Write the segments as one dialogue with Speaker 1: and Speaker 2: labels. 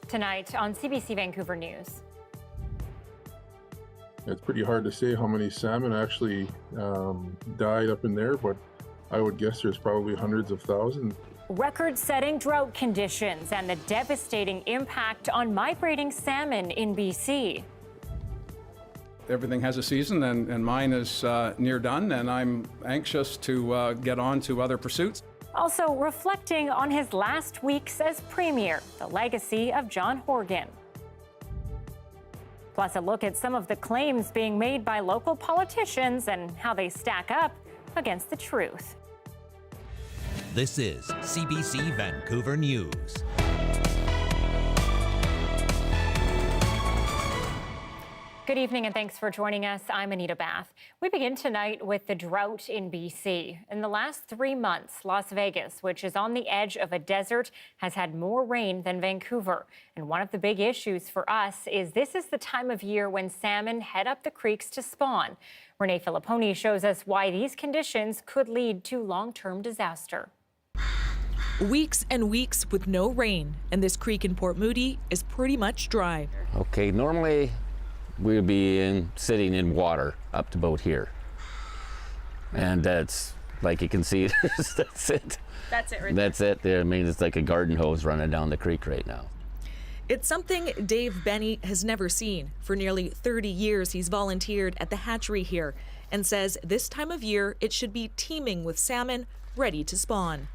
Speaker 1: Tonight on CBC Vancouver News.
Speaker 2: It's pretty hard to say how many salmon actually died up in there, but I would guess there's probably hundreds of thousands.
Speaker 1: Record-setting drought conditions and the devastating impact on migrating salmon in BC.
Speaker 3: Everything has a season, and mine is near done, and I'm anxious to get on to other pursuits.
Speaker 1: Also reflecting on his last weeks as Premier, the legacy of John Horgan. Plus a look at some of the claims being made by local politicians and how they stack up against the truth.
Speaker 4: This is CBC Vancouver News.
Speaker 1: Good evening and thanks for joining us. I'm Anita Bathe. We begin tonight with the drought in BC. In the last 3 months, Las Vegas, which is on the edge of a desert, has had more rain than Vancouver. And one of the big issues for us is this is the time of year when salmon head up the creeks to spawn. Renee Filipponi shows us why these conditions could lead to long-term disaster.
Speaker 5: Weeks and weeks with no rain, and this creek in Port Moody is pretty much dry.
Speaker 6: Okay, normally we'll be sitting in water up to about here. And that's, like you can see, that's it.
Speaker 5: That's it right
Speaker 6: That's it there. I mean, it's like a garden hose running down the creek right now.
Speaker 5: It's something Dave Benny has never seen. For nearly 30 years, he's volunteered at the hatchery here and says this time of year it should be teeming with salmon ready to spawn.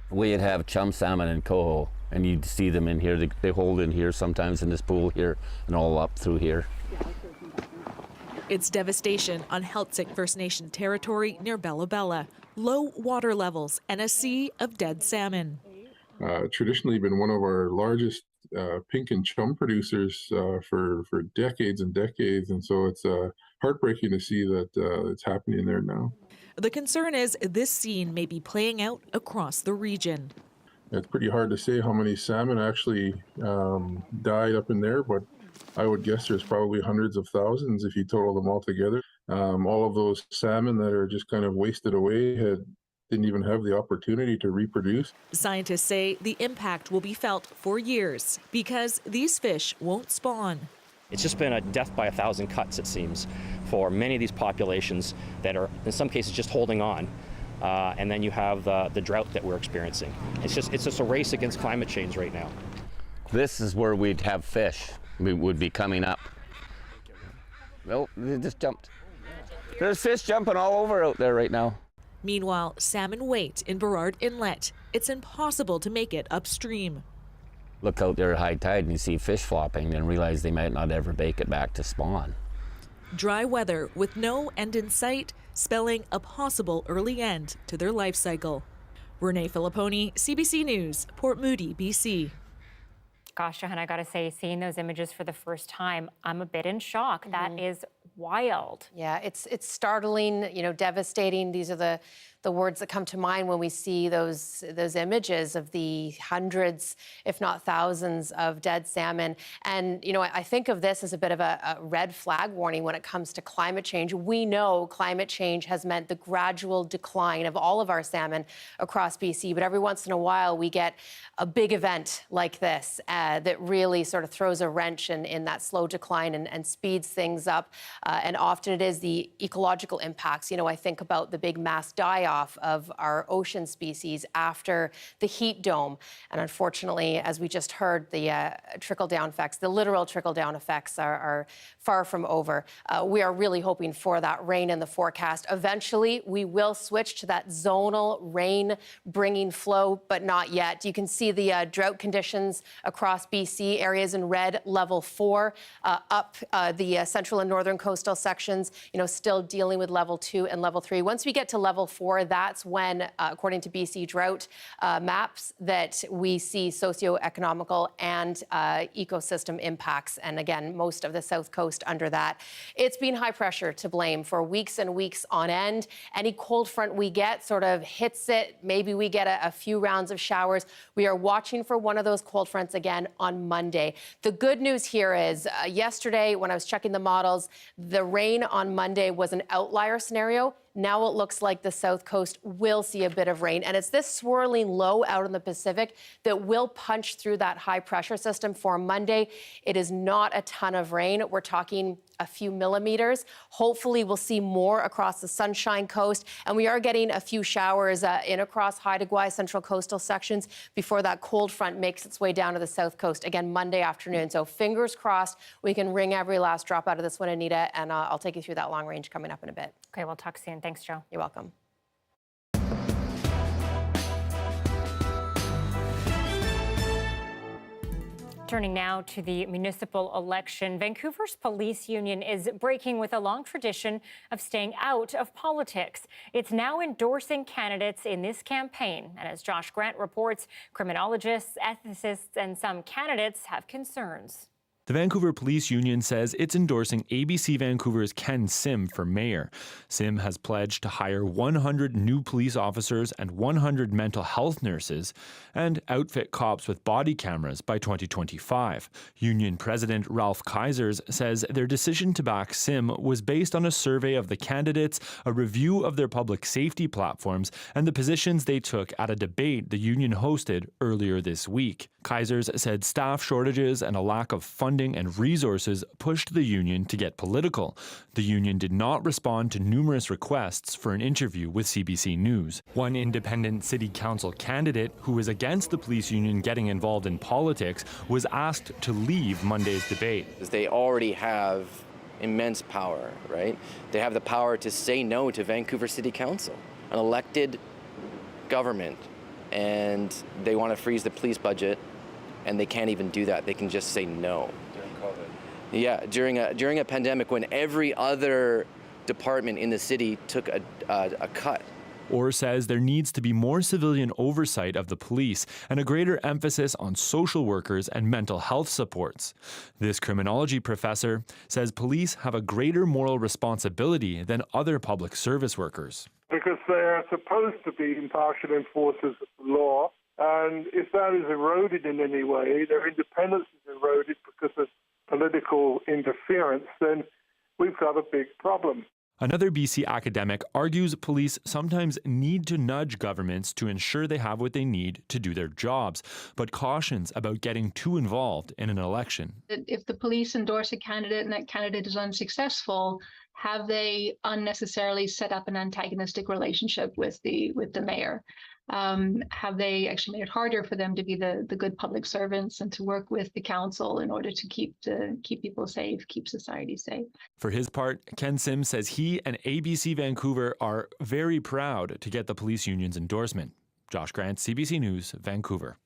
Speaker 6: We'd have chum salmon and coho, and you'd see them in here. They hold in here sometimes in this pool here and all up through here.
Speaker 5: It's devastation on Heiltsuk First Nation territory near Bella Bella. Low water levels and a sea of dead salmon.
Speaker 2: Traditionally been one of our largest pink and chum producers for decades and decades, and so it's heartbreaking to see that it's happening there now.
Speaker 5: The concern is this scene may be playing out across the region.
Speaker 2: It's pretty hard to say how many salmon actually died up in there, but I would guess there's probably hundreds of thousands if you total them all together. All of those salmon that are just kind of wasted away didn't even have the opportunity to reproduce.
Speaker 5: Scientists say the impact will be felt for years because these fish won't spawn.
Speaker 7: It's just been a death by 1,000 cuts, it seems, for many of these populations that are, in some cases, just holding on. And then you have the drought that we're experiencing. It's just a race against climate change right now.
Speaker 6: This is where we'd have fish. We would be coming up. Nope, they just jumped. There's fish jumping all over out there right now.
Speaker 5: Meanwhile, salmon wait in Burrard Inlet. It's impossible to make it upstream.
Speaker 6: Look out there at high tide and you see fish flopping and realize they might not ever make it back to spawn.
Speaker 5: Dry weather with no end in sight, spelling a possible early end to their life cycle. Renee Filipponi, CBC News, Port Moody, BC.
Speaker 1: Gosh, Johanna, I gotta say, seeing those images for the first time, I'm a bit in shock. That is wild.
Speaker 8: Yeah, it's startling, devastating. These are the words that come to mind when we see those images of the hundreds, if not thousands, of dead salmon. And, I think of this as a bit of a red flag warning when it comes to climate change. We know climate change has meant the gradual decline of all of our salmon across BC, but every once in a while we get a big event like this that really sort of throws a wrench in that slow decline and speeds things up. And often it is the ecological impacts. I think about the big mass die-off of our ocean species after the heat dome. And unfortunately, as we just heard, the trickle-down effects, the literal trickle-down effects are far from over. We are really hoping for that rain in the forecast. Eventually, we will switch to that zonal rain-bringing flow, but not yet. You can see the drought conditions across BC, areas in red, level 4, up the central and northern coastal sections, still dealing with level 2 and level 3. Once we get to level 4, that's when, according to BC Drought maps, that we see socioeconomical and ecosystem impacts. And again, most of the south coast under that. It's been high pressure to blame for weeks and weeks on end. Any cold front we get sort of hits it. Maybe we get a few rounds of showers. We are watching for one of those cold fronts again on Monday. The good news here is yesterday, when I was checking the models, the rain on Monday was an outlier scenario. Now it looks like the south coast will see a bit of rain, and it's this swirling low out in the Pacific that will punch through that high pressure system for Monday. It is not a ton of rain. We're talking a few millimeters. Hopefully we'll see more across the Sunshine Coast, and we are getting a few showers in across Haida Gwaii central coastal sections before that cold front makes its way down to the south coast again Monday afternoon. So fingers crossed we can wring every last drop out of this one, Anita, and I'll take you through that long range coming up in a bit.
Speaker 1: Okay, we'll talk soon. Thanks, Joe.
Speaker 8: You're welcome.
Speaker 1: Turning now to the municipal election, Vancouver's police union is breaking with a long tradition of staying out of politics. It's now endorsing candidates in this campaign. And as Josh Grant reports, criminologists, ethicists, and some candidates have concerns.
Speaker 9: The Vancouver Police Union says it's endorsing ABC Vancouver's Ken Sim for mayor. Sim has pledged to hire 100 new police officers and 100 mental health nurses and outfit cops with body cameras by 2025. Union President Ralph Kaisers says their decision to back Sim was based on a survey of the candidates, a review of their public safety platforms, and the positions they took at a debate the union hosted earlier this week. Kaisers said staff shortages and a lack of funding and resources pushed the union to get political. The union did not respond to numerous requests for an interview with CBC News. One independent city council candidate who was against the police union getting involved in politics was asked to leave Monday's debate.
Speaker 10: They already have immense power, right? They have the power to say no to Vancouver City Council, an elected government, and they want to freeze the police budget, and they can't even do that. They can just say no. During COVID. Yeah, during a pandemic when every other department in the city took a cut.
Speaker 9: Orr says there needs to be more civilian oversight of the police and a greater emphasis on social workers and mental health supports. This criminology professor says police have a greater moral responsibility than other public service workers.
Speaker 11: Because they are supposed to be impartial enforcers of the law, and if that is eroded in any way, their independence is eroded because of political interference, then we've got a big problem.
Speaker 9: Another BC academic argues police sometimes need to nudge governments to ensure they have what they need to do their jobs, but cautions about getting too involved in an election.
Speaker 12: If the police endorse a candidate and that candidate is unsuccessful, have they unnecessarily set up an antagonistic relationship with the mayor? Have they actually made it harder for them to be the good public servants and to work with the council in order to keep people safe, keep society safe?
Speaker 9: For his part, Ken Sim says he and ABC Vancouver are very proud to get the police union's endorsement. Josh Grant, CBC News, Vancouver.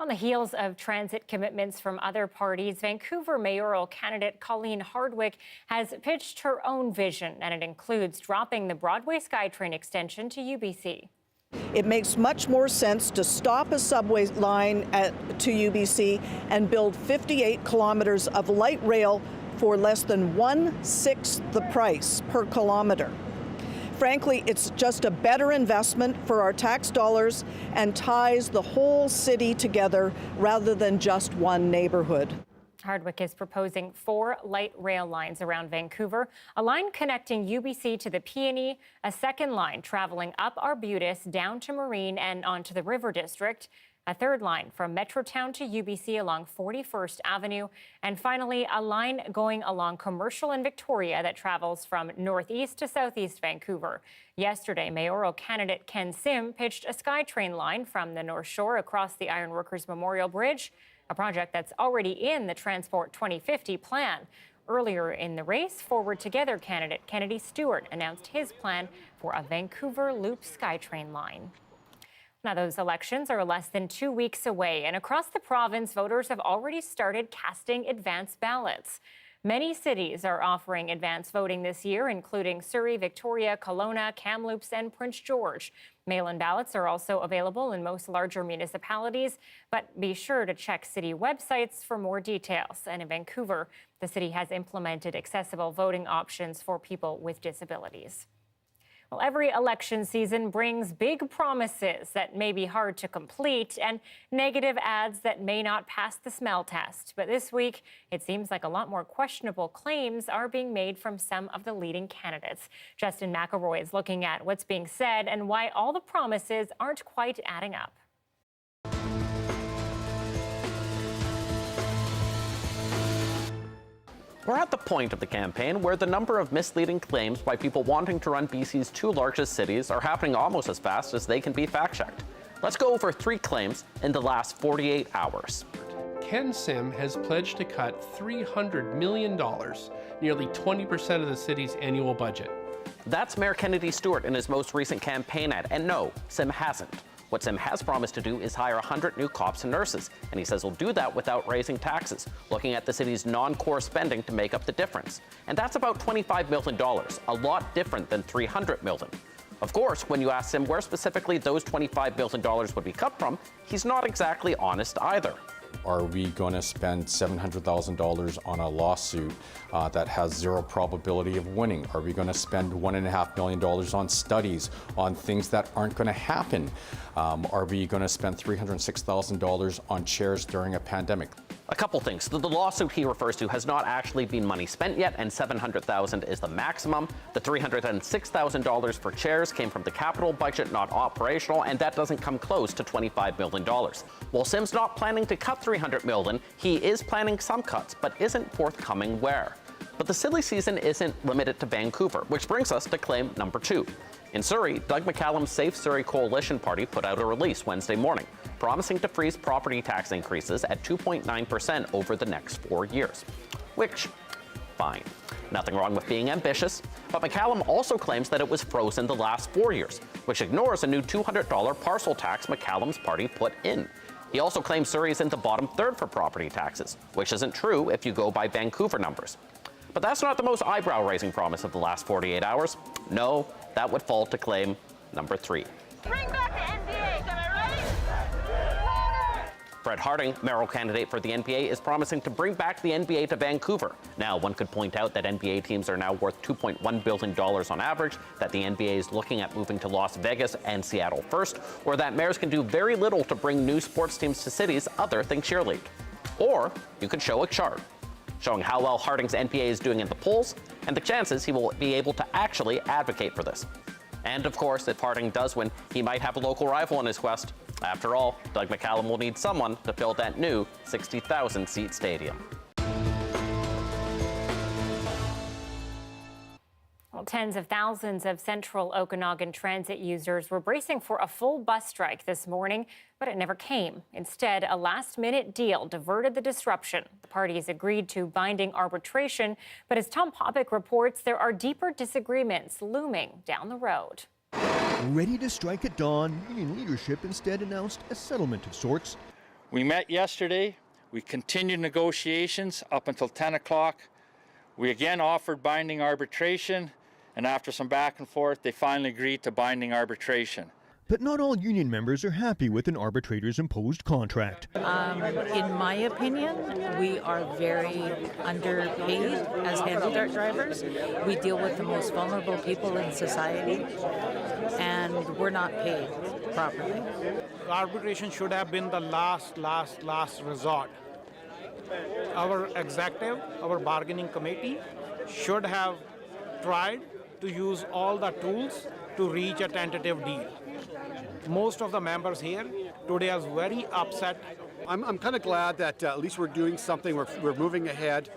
Speaker 1: On the heels of transit commitments from other parties, Vancouver mayoral candidate Colleen Hardwick has pitched her own vision, and it includes dropping the Broadway SkyTrain extension to UBC.
Speaker 13: It makes much more sense to stop a subway line to UBC and build 58 kilometers of light rail for less than 1/6 the price per kilometer. Frankly, it's just a better investment for our tax dollars and ties the whole city together rather than just one neighborhood.
Speaker 1: Hardwick is proposing 4 light rail lines around Vancouver, a line connecting UBC to the Peony, a second line traveling up Arbutus down to Marine and onto the River District, a third line from Metrotown to UBC along 41st Avenue, and finally a line going along Commercial and Victoria that travels from northeast to southeast Vancouver. Yesterday, mayoral candidate Ken Sim pitched a SkyTrain line from the North Shore across the Ironworkers Memorial Bridge, a project that's already in the Transport 2050 plan. Earlier in the race, Forward Together candidate Kennedy Stewart announced his plan for a Vancouver Loop SkyTrain line. Now, those elections are less than 2 weeks away, and across the province, voters have already started casting advance ballots. Many cities are offering advance voting this year, including Surrey, Victoria, Kelowna, Kamloops, and Prince George. Mail-in ballots are also available in most larger municipalities, but be sure to check city websites for more details. And in Vancouver, the city has implemented accessible voting options for people with disabilities. Well, every election season brings big promises that may be hard to complete and negative ads that may not pass the smell test. But this week, it seems like a lot more questionable claims are being made from some of the leading candidates. Justin McElroy is looking at what's being said and why all the promises aren't quite adding up.
Speaker 14: We're at the point of the campaign where the number of misleading claims by people wanting to run BC's two largest cities are happening almost as fast as they can be fact-checked. Let's go over 3 claims in the last 48 hours.
Speaker 15: Ken Sim has pledged to cut $300 million, nearly 20% of the city's annual budget.
Speaker 14: That's Mayor Kennedy Stewart in his most recent campaign ad, and no, Sim hasn't. What Sim has promised to do is hire 100 new cops and nurses, and he says he'll do that without raising taxes, looking at the city's non-core spending to make up the difference. And that's about $25 million, a lot different than $300 million. Of course, when you ask Sim where specifically those $25 million would be cut from, he's not exactly honest either.
Speaker 16: Are we going to spend $700,000 on a lawsuit that has zero probability of winning? Are we going to spend $1.5 million on studies, on things that aren't going to happen? Are we going to spend $306,000 on chairs during a pandemic?
Speaker 14: A couple things. The lawsuit he refers to has not actually been money spent yet, and $700,000 is the maximum. The $306,000 for chairs came from the capital budget, not operational, and that doesn't come close to $25 million. While Sim's not planning to cut $300 million, he is planning some cuts, but isn't forthcoming where. But the silly season isn't limited to Vancouver, which brings us to claim number 2. In Surrey, Doug McCallum's Safe Surrey Coalition Party put out a release Wednesday morning, promising to freeze property tax increases at 2.9% over the next 4 years. Which, fine. Nothing wrong with being ambitious, but McCallum also claims that it was frozen the last 4 years, which ignores a new $200 parcel tax McCallum's party put in. He also claims Surrey is in the bottom third for property taxes, which isn't true if you go by Vancouver numbers. But that's not the most eyebrow-raising promise of the last 48 hours. No, that would fall to claim number 3.
Speaker 17: Bring back the NBA, am I right?
Speaker 14: Fred Harding, mayoral candidate for the NBA, is promising to bring back the NBA to Vancouver. Now, one could point out that NBA teams are now worth $2.1 billion on average, that the NBA is looking at moving to Las Vegas and Seattle first, or that mayors can do very little to bring new sports teams to cities other than cheerlead. Or you could show a chart showing how well Harding's NBA is doing in the polls and the chances he will be able to actually advocate for this. And of course, if Harding does win, he might have a local rival in his quest. After all, Doug McCallum will need someone to fill that new 60,000-seat stadium.
Speaker 1: Well, tens of thousands of Central Okanagan Transit users were bracing for a full bus strike this morning, but it never came. Instead, a last-minute deal diverted the disruption. The parties agreed to binding arbitration, but as Tom Popick reports, there are deeper disagreements looming down the road.
Speaker 18: Ready to strike at dawn, union leadership instead announced a settlement of sorts.
Speaker 19: We met yesterday. We continued negotiations up until 10 o'clock. We again offered binding arbitration, and after some back and forth, they finally agreed to binding arbitration.
Speaker 18: But not all union members are happy with an arbitrator's imposed contract.
Speaker 20: In my opinion, we are very underpaid as heavy dart drivers. We deal with the most vulnerable people in society, and we're not paid properly.
Speaker 21: Arbitration should have been the last resort. Our executive, our bargaining committee should have tried to use all the tools to reach a tentative deal. Most of the members here today are very upset.
Speaker 22: I'm kind of glad that at least we're doing something, we're moving ahead.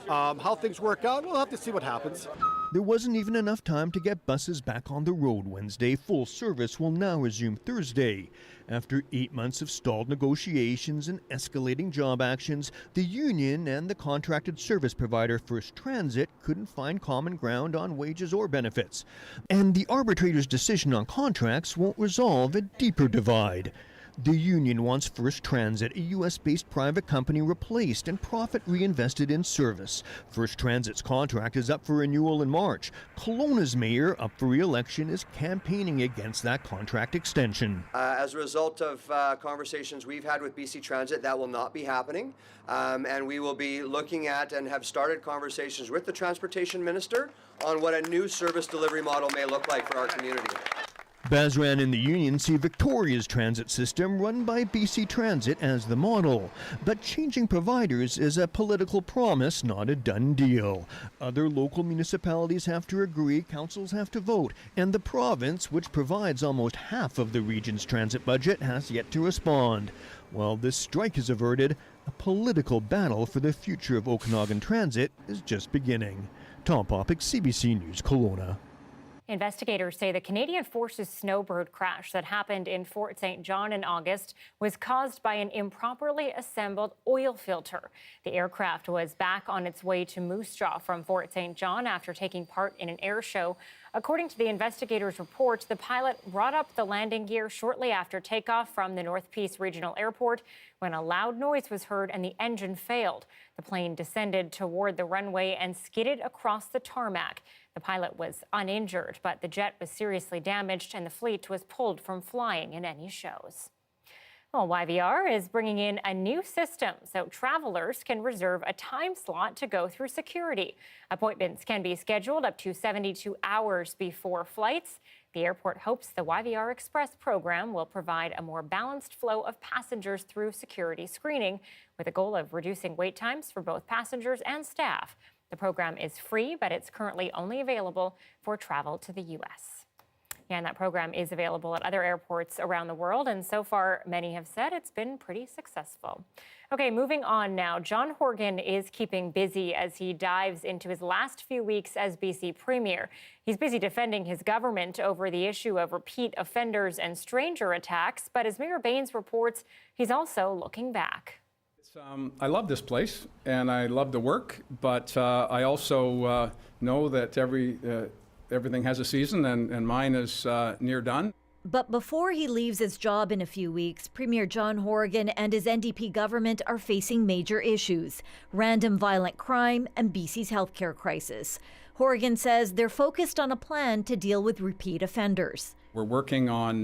Speaker 22: How things work out, we'll have to see what happens.
Speaker 18: There wasn't even enough time to get buses back on the road Wednesday. Full service will now resume Thursday. After 8 months of stalled negotiations and escalating job actions, the union and the contracted service provider First Transit couldn't find common ground on wages or benefits. And the arbitrator's decision on contracts won't resolve a deeper divide. The union wants First Transit, a U.S.-based private company, replaced and profit reinvested in service. First Transit's contract is up for renewal in March. Kelowna's mayor, up for re-election, is campaigning against that contract extension.
Speaker 3: As a result of conversations we've had with BC Transit, that will not be happening. And we will be looking at and have started conversations with the Transportation Minister on what a new service delivery model may look like for our community.
Speaker 18: Bazran and the union see Victoria's transit system run by BC Transit as the model. But changing providers is a political promise, not a done deal. Other local municipalities have to agree, councils have to vote, and the province, which provides almost half of the region's transit budget, has yet to respond. While this strike is averted, a political battle for the future of Okanagan Transit is just beginning. Tom Popick, CBC News, Kelowna.
Speaker 1: Investigators say the Canadian Forces Snowbird crash that happened in Fort St. John in August was caused by an improperly assembled oil filter. The aircraft was back on its way to Moose Jaw from Fort St. John after taking part in an air show. According to the investigators' report, the pilot brought up the landing gear shortly after takeoff from the North Peace Regional Airport when a loud noise was heard and the engine failed. The plane descended toward the runway and skidded across the tarmac. The pilot was uninjured, but the jet was seriously damaged and the fleet was pulled from flying in any shows. Well, YVR is bringing in a new system so travelers can reserve a time slot to go through security. Appointments can be scheduled up to 72 hours before flights. The airport hopes the YVR Express program will provide a more balanced flow of passengers through security screening, with a goal of reducing wait times for both passengers and staff. The program is free, but it's currently only available for travel to the U.S. Yeah, and that program is available at other airports around the world, and so far, many have said it's been pretty successful. Okay, moving on now. John Horgan is keeping busy as he dives into his last few weeks as BC Premier. He's busy defending his government over the issue of repeat offenders and stranger attacks, but as Mayor Baines reports, he's also looking back.
Speaker 4: I love this place and I love the work, but I also know that everything has a season and mine is near done.
Speaker 23: But before he leaves his job in a few weeks, Premier John Horgan and his NDP government are facing major issues: random violent crime and BC's healthcare crisis. Horgan says they're focused on a plan to deal with repeat offenders.
Speaker 4: We're working on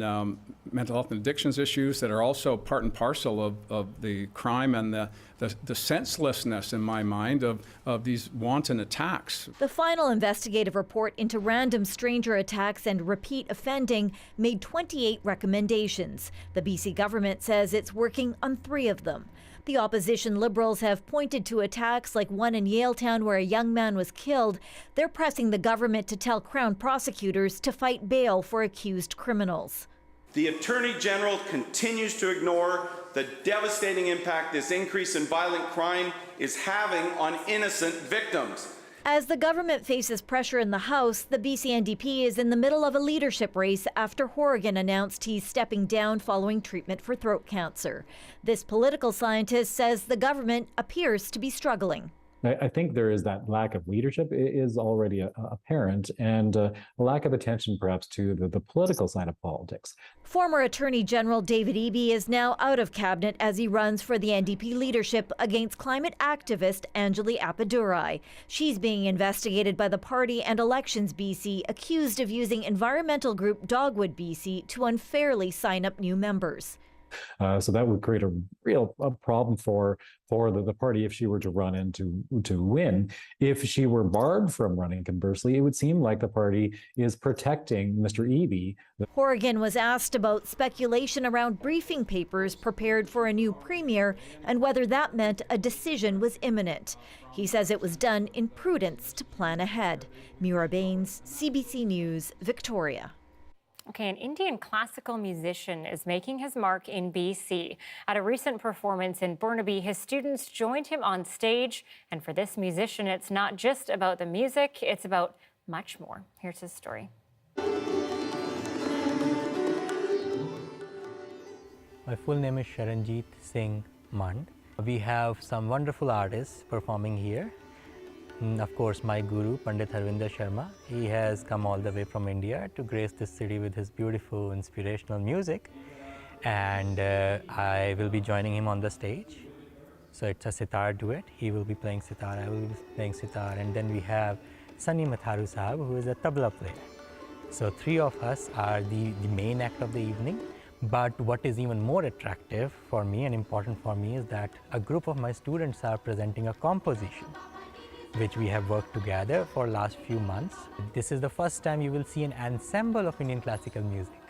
Speaker 4: mental health and addictions issues that are also part and parcel of the crime and the senselessness, in my mind, of these wanton attacks.
Speaker 23: The final investigative report into random stranger attacks and repeat offending made 28 recommendations. The BC government says it's working on 3 of them. The opposition Liberals have pointed to attacks like one in Yaletown where a young man was killed. They're pressing the government to tell Crown prosecutors to fight bail for accused criminals.
Speaker 24: The Attorney General continues to ignore the devastating impact this increase in violent crime is having on innocent victims.
Speaker 23: As the government faces pressure in the House, the BC NDP is in the middle of a leadership race after Horgan announced he's stepping down following treatment for throat cancer. This political scientist says the government appears to be struggling.
Speaker 25: I think there is that lack of leadership is already apparent, and a lack of attention perhaps to the political side of politics.
Speaker 23: Former Attorney General David Eby is now out of cabinet as he runs for the NDP leadership against climate activist Anjali Appadurai. She's being investigated by the party and Elections BC, accused of using environmental group Dogwood BC to unfairly sign up new members.
Speaker 25: So that would create a real problem for the party if she were to run and to win. If she were barred from running, conversely, it would seem like the party is protecting Mr. Eby.
Speaker 23: Horgan was asked about speculation around briefing papers prepared for a new premier and whether that meant a decision was imminent. He says it was done in prudence to plan ahead. Mira Baines, CBC News, Victoria.
Speaker 1: Okay, an Indian classical musician is making his mark in BC. At a recent performance in Burnaby, his students joined him on stage. And for this musician, it's not just about the music, it's about much more. Here's his story.
Speaker 26: My full name is Sharanjit Singh Mand. We have some wonderful artists performing here. Of course, my guru, Pandit Harvinder Sharma, he has come all the way from India to grace this city with his beautiful, inspirational music. and I will be joining him on the stage. So it's a sitar duet. He will be playing sitar, I will be playing sitar, and then we have Sunny Matharu Sahab, who is a tabla player. So three of us are the main act of the evening. But what is even more attractive for me and important for me is that a group of my students are presenting a composition, which we have worked together for last few months. This is the first time you will see an ensemble of Indian classical music.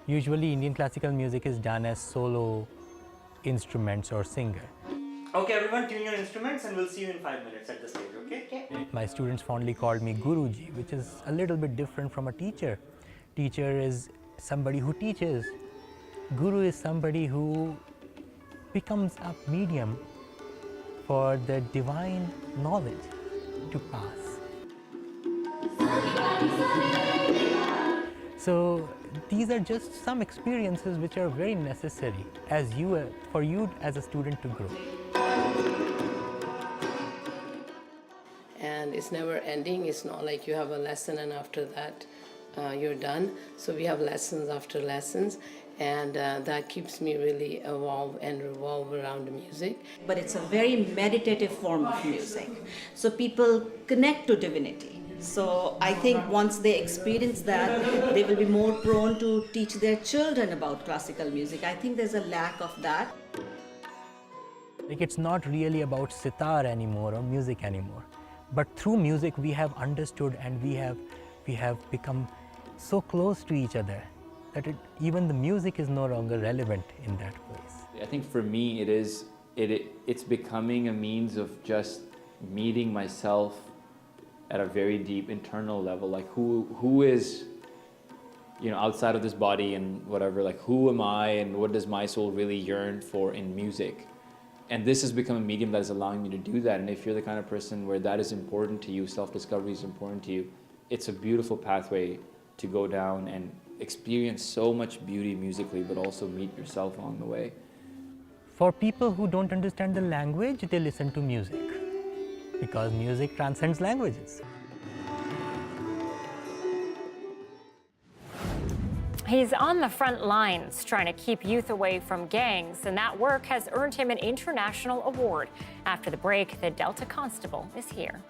Speaker 26: Usually Indian classical music is done as solo instruments or singer.
Speaker 2: Okay, everyone, tune your instruments and we'll see you in 5 minutes at the stage, okay?
Speaker 26: My students fondly called me Guruji, which is a little bit different from a teacher. Teacher is somebody who teaches. Guru is somebody who becomes a medium for the divine knowledge to pass. So these are just some experiences which are very necessary for you as a student to grow.
Speaker 5: And it's never ending. It's not like you have a lesson and after that you're done. So we have lessons after lessons, and that keeps me really evolve and revolve around music.
Speaker 6: But it's a very meditative form of music. So people connect to divinity. So I think once they experience that, they will be more prone to teach their children about classical music. I think there's a lack of that.
Speaker 26: Like, it's not really about sitar anymore or music anymore. But through music we have understood and we have become so close to each other that even the music is no longer relevant in that place.
Speaker 7: I think for me it's becoming a means of just meeting myself at a very deep internal level, like who is, you know, outside of this body and whatever, like who am I and what does my soul really yearn for in music? And this has become a medium that is allowing me to do that. And if you're the kind of person where that is important to you, self-discovery is important to you, it's a beautiful pathway to go down and experience so much beauty musically, but also meet yourself along the way.
Speaker 26: For people who don't understand the language, they listen to music, because music transcends languages.
Speaker 1: He's on the front lines trying to keep youth away from gangs, and that work has earned him an international award. After the break, the Delta Constable is here.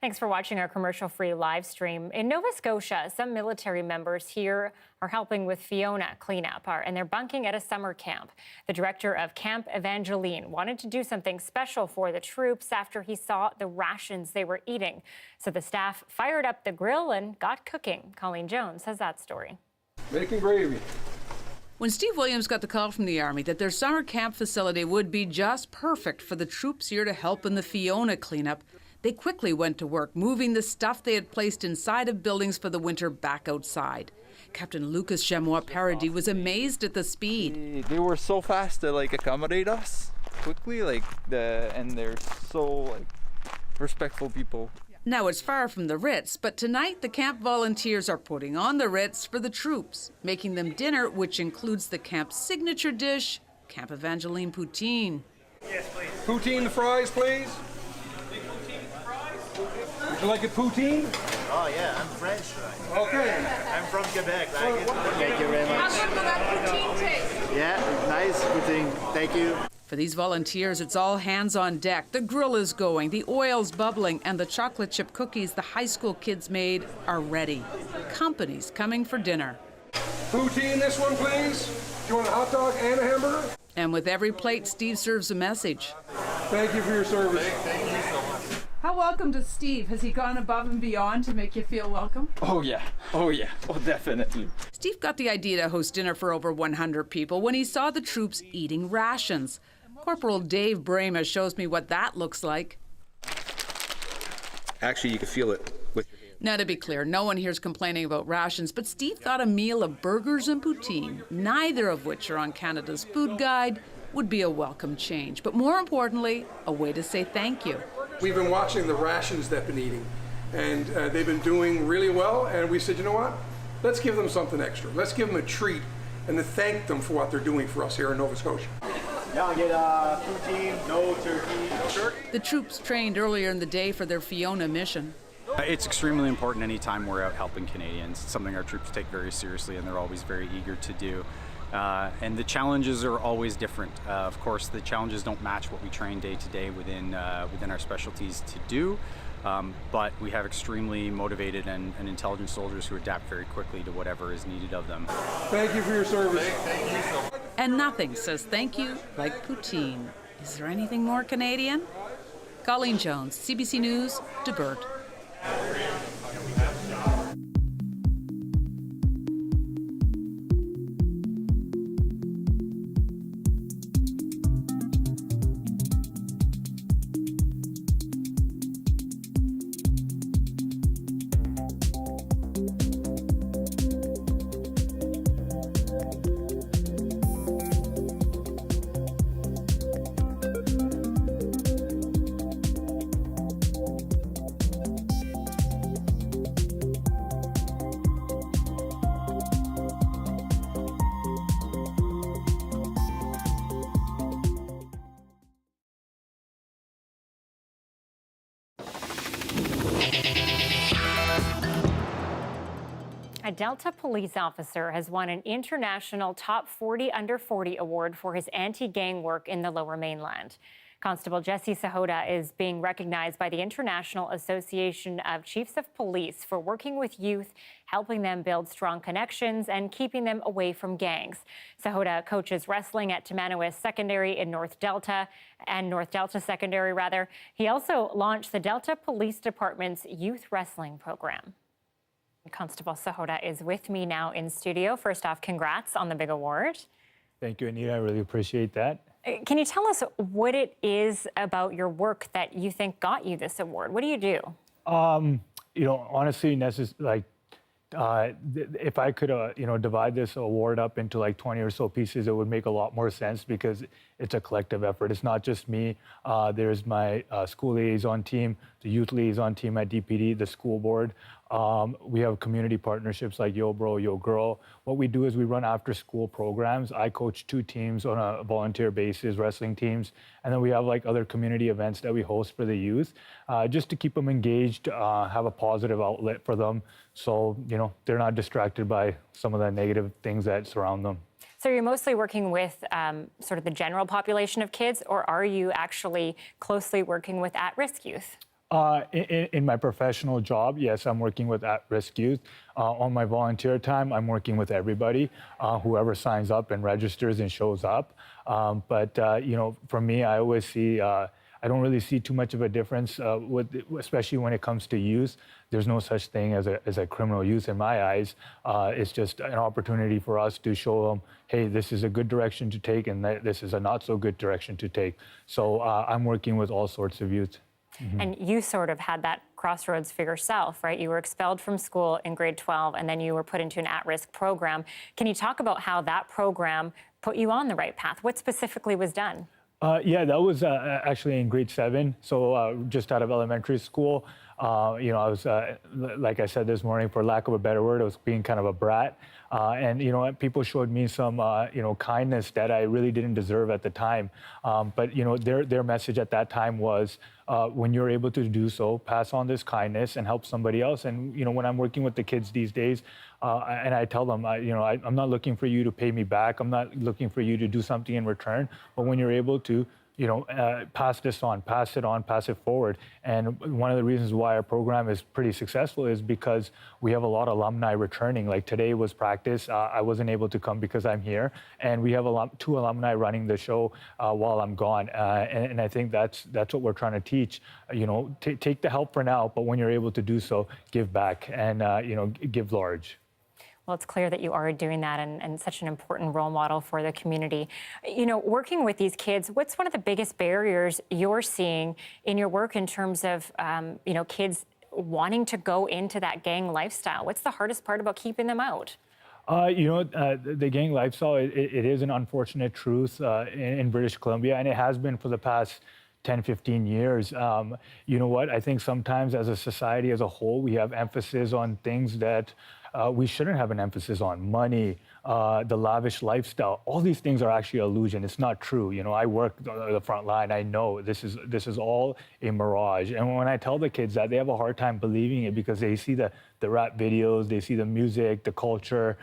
Speaker 1: Thanks for watching our commercial-free live stream. In Nova Scotia, some military members here are helping with Fiona cleanup, and they're bunking at a summer camp. The director of Camp Evangeline wanted to do something special for the troops after he saw the rations they were eating. So the staff fired up the grill and got cooking. Colleen Jones has that story.
Speaker 8: Making gravy.
Speaker 10: When Steve Williams got the call from the Army that their summer camp facility would be just perfect for the troops here to help in the Fiona cleanup, they quickly went to work, moving the stuff they had placed inside of buildings for the winter back outside. Captain Lucas Chamois Paradis was amazed at the speed.
Speaker 27: They were so fast to accommodate us quickly, and they're so respectful people.
Speaker 10: Now it's far from the Ritz, but tonight the camp volunteers are putting on the Ritz for the troops, making them dinner, which includes the camp's signature dish, Camp Evangeline poutine.
Speaker 8: Yes, please. Poutine the fries, please. Would you like a poutine?
Speaker 28: Oh yeah, I'm French.
Speaker 8: Okay.
Speaker 28: I'm from Quebec. Thank you very much.
Speaker 10: How good will that poutine taste?
Speaker 28: Yeah, nice poutine. Thank you.
Speaker 10: For these volunteers, it's all hands on deck. The grill is going, the oil's bubbling, and the chocolate chip cookies the high school kids made are ready. Company's coming for dinner.
Speaker 8: Poutine, this one, please. Do you want a hot dog and a hamburger?
Speaker 10: And with every plate, Steve serves a message.
Speaker 8: Thank you for your service.
Speaker 28: Thank you so much.
Speaker 10: How welcome to Steve? Has he gone above and beyond to make you feel welcome?
Speaker 27: Oh yeah, definitely.
Speaker 10: Steve got the idea to host dinner for over 100 people when he saw the troops eating rations. Corporal Dave Brema shows me what that looks like.
Speaker 29: Actually, you can feel it with your hand.
Speaker 10: Now, to be clear, no one here's complaining about rations, but Steve thought a meal of burgers and poutine, neither of which are on Canada's food guide, would be a welcome change. But more importantly, a way to say thank you.
Speaker 8: We've been watching the rations they've been eating, and they've been doing really well, and we said, you know what? Let's give them something extra. Let's give them a treat and to thank them for what they're doing for us here in Nova Scotia.
Speaker 28: Yeah, I'll get poutine, no turkey.
Speaker 10: The troops trained earlier in the day for their Fiona mission.
Speaker 9: It's extremely important anytime we're out helping Canadians. It's something our troops take very seriously, and they're always very eager to do. And the challenges are always different. Of course, the challenges don't match what we train day to day within our specialties to do. But we have extremely motivated and intelligent soldiers who adapt very quickly to whatever is needed of them.
Speaker 8: Thank you for your service.
Speaker 10: And nothing says thank you like poutine. Is there anything more Canadian? Colleen Jones, CBC News, Drought.
Speaker 1: A Delta police officer has won an international Top 40 Under 40 award for his anti-gang work in the Lower Mainland. Constable Jesse Sahota is being recognized by the International Association of Chiefs of Police for working with youth, helping them build strong connections and keeping them away from gangs. Sahota coaches wrestling at Timanawis Secondary in North Delta Secondary, rather. He also launched the Delta Police Department's youth wrestling program. Constable Sahota is with me now in studio. First off, congrats on the big award.
Speaker 11: Thank you, Anita. I really appreciate that.
Speaker 1: Can you tell us what it is about your work that you think got you this award? What do you do?
Speaker 11: Honestly, if I could, divide this award up into like 20 or so pieces, it would make a lot more sense because it's a collective effort. It's not just me. There's my school liaison team, the youth liaison team at DPD, the school board. We have community partnerships like Yo Bro, Yo Girl. What we do is we run after school programs. I coach 2 teams on a volunteer basis, wrestling teams. And then we have like other community events that we host for the youth, just to keep them engaged, have a positive outlet for them. So, they're not distracted by some of the negative things that surround them.
Speaker 1: So you're mostly working with sort of the general population of kids, or are you actually closely working with at-risk youth?
Speaker 11: In my professional job, yes, I'm working with at-risk youth. On my volunteer time, I'm working with everybody, whoever signs up and registers and shows up. But for me, I always see, I don't really see too much of a difference, especially when it comes to youth. There's no such thing as a criminal youth in my eyes. It's just an opportunity for us to show them, hey, this is a good direction to take and this is a not so good direction to take. So I'm working with all sorts of youth. Mm-hmm.
Speaker 1: And you sort of had that crossroads for yourself, right? You were expelled from school in grade 12 and then you were put into an at-risk program. Can you talk about how that program put you on the right path? What specifically was done?
Speaker 11: Yeah, that was actually in grade 7. So just out of elementary school, I was, like I said this morning, for lack of a better word, I was being kind of a brat. And people showed me some, kindness that I really didn't deserve at the time. But their message at that time was, when you're able to do so, pass on this kindness and help somebody else. And when I'm working with the kids these days, and I tell them, I'm not looking for you to pay me back. I'm not looking for you to do something in return. But when you're able to, pass this on, pass it forward. And one of the reasons why our program is pretty successful is because we have a lot of alumni returning. Like today was practice. I wasn't able to come because I'm here. And we have 2 alumni running the show while I'm gone. And I think that's what we're trying to teach. Take the help for now, but when you're able to do so, give back and, give large.
Speaker 1: Well, it's clear that you are doing that and such an important role model for the community. Working with these kids, what's one of the biggest barriers you're seeing in your work in terms of, kids wanting to go into that gang lifestyle? What's the hardest part about keeping them out?
Speaker 11: The gang lifestyle, it is an unfortunate truth in British Columbia, and it has been for the past 10, 15 years. You know what? I think sometimes as a society as a whole, we have emphasis on things that we shouldn't have an emphasis on money, the lavish lifestyle. All these things are actually illusion. It's not true. You know, I work the front line. I know this is all a mirage. And when I tell the kids that, they have a hard time believing it because they see the rap videos, they see the music, the culture.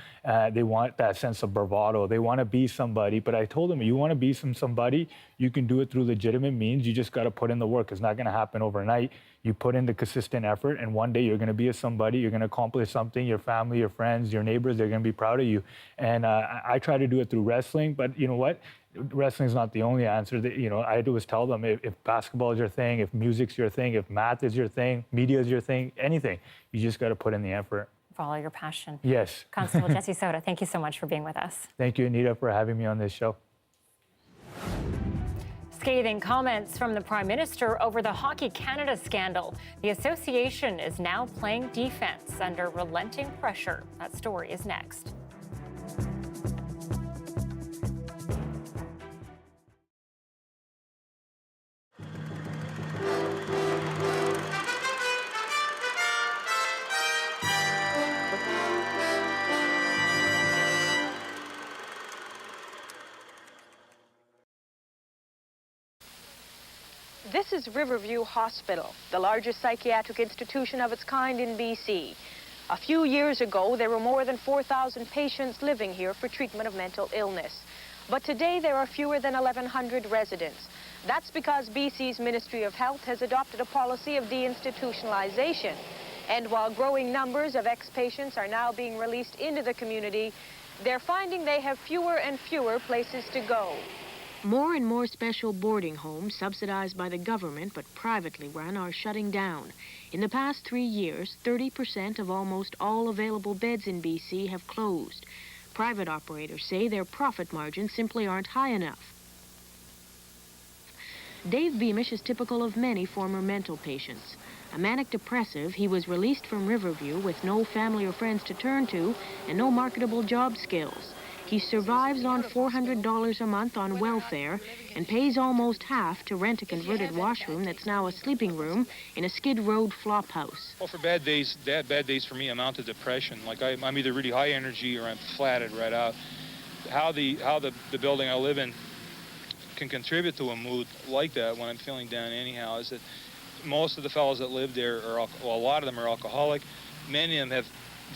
Speaker 11: They want that sense of bravado. They want to be somebody. But I told them, you want to be somebody, you can do it through legitimate means. You just got to put in the work. It's not going to happen overnight. You put in the consistent effort, and one day you're going to be a somebody. You're going to accomplish something. Your family, your friends, your neighbors, they're going to be proud of you. And I try to do it through wrestling, but you know what? Wrestling is not the only answer. You know, I always tell them, if basketball is your thing, if music's your thing, if math is your thing, media is your thing, anything, you just got to put in the effort.
Speaker 1: Follow your passion.
Speaker 11: Yes.
Speaker 1: Constable Jesse Soda, thank you so much for being with us.
Speaker 11: Thank you, Anita, for having me on this show.
Speaker 1: Scathing comments from the Prime Minister over the Hockey Canada scandal. The association is now playing defense under relenting pressure. That story is next.
Speaker 12: This is Riverview Hospital, the largest psychiatric institution of its kind in BC. A few years ago, there were more than 4,000 patients living here for treatment of mental illness. But today, there are fewer than 1,100 residents. That's because BC's Ministry of Health has adopted a policy of deinstitutionalization. And while growing numbers of ex-patients are now being released into the community, they're finding they have fewer and fewer places to go. More and more special boarding homes, subsidized by the government but privately run, are shutting down. In the past 3 years, 30% of almost all available beds in BC have closed. Private operators say their profit margins simply aren't high enough. Dave Beamish is typical of many former mental patients. A manic depressive, he was released from Riverview with no family or friends to turn to and no marketable job skills. He survives on $400 a month on welfare and pays almost half to rent a converted washroom that's now a sleeping room in a Skid Road flop house.
Speaker 13: Well, for bad days for me amount to depression. Like I'm either really high energy or I'm flatted right out. How the building I live in can contribute to a mood like that when I'm feeling down anyhow is that most of the fellows that live there are, well, a lot of them are alcoholic. Many of them have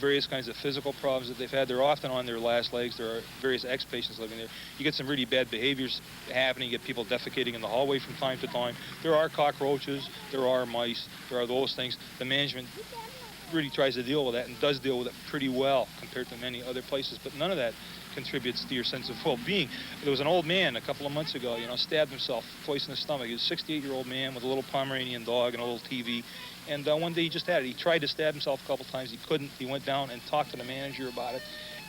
Speaker 13: various kinds of physical problems that they've had. They're often on their last legs. There are various ex-patients living there. You get some really bad behaviors happening. You get people defecating in the hallway from time to time. There are cockroaches. There are mice. There are those things. The management really tries to deal with that and does deal with it pretty well compared to many other places, but none of that contributes to your sense of well-being. There was an old man a couple of months ago, stabbed himself twice in the stomach. He was a 68-year-old man with a little Pomeranian dog and a little TV. And one day he just had it. He tried to stab himself a couple times. He couldn't. He went down and talked to the manager about it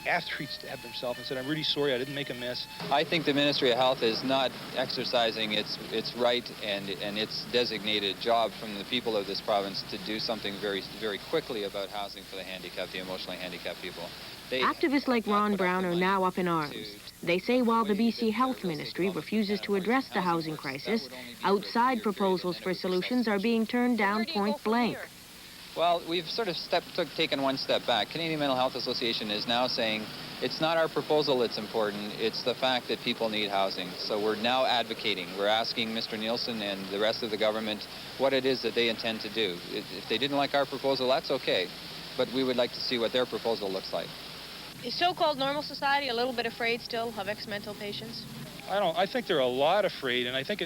Speaker 13: after he stabbed himself and said, "I'm really sorry, I didn't make a mess."
Speaker 14: I think the Ministry of Health is not exercising its right and its designated job from the people of this province to do something very, very quickly about housing for the handicapped, the emotionally handicapped people.
Speaker 12: Activists like Ron Brown are now up in arms. They say while the BC Health Ministry refuses to address the housing crisis, outside proposals for solutions are being turned down point blank.
Speaker 14: Well, we've sort of taken one step back. Canadian Mental Health Association is now saying it's not our proposal that's important, it's the fact that people need housing. So we're now advocating. We're asking Mr. Nielsen and the rest of the government what it is that they intend to do. If they didn't like our proposal, that's okay, but we would like to see what their proposal looks like.
Speaker 12: Is so-called normal society a little bit afraid still of ex-mental patients?
Speaker 13: I think they're a lot afraid, and I think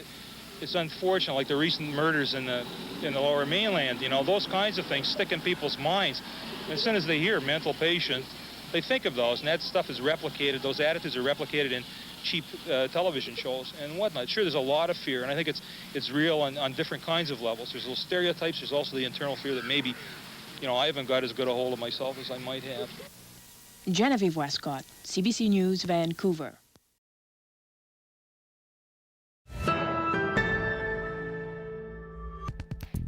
Speaker 13: it's unfortunate, like the recent murders in the Lower Mainland, those kinds of things stick in people's minds. And as soon as they hear mental patient, they think of those, and that stuff is replicated, those attitudes are replicated in cheap television shows and whatnot. Sure, there's a lot of fear, and I think it's real on different kinds of levels. There's those stereotypes, there's also the internal fear that maybe, I haven't got as good a hold of myself as I might have.
Speaker 12: Genevieve Westcott, CBC News, Vancouver.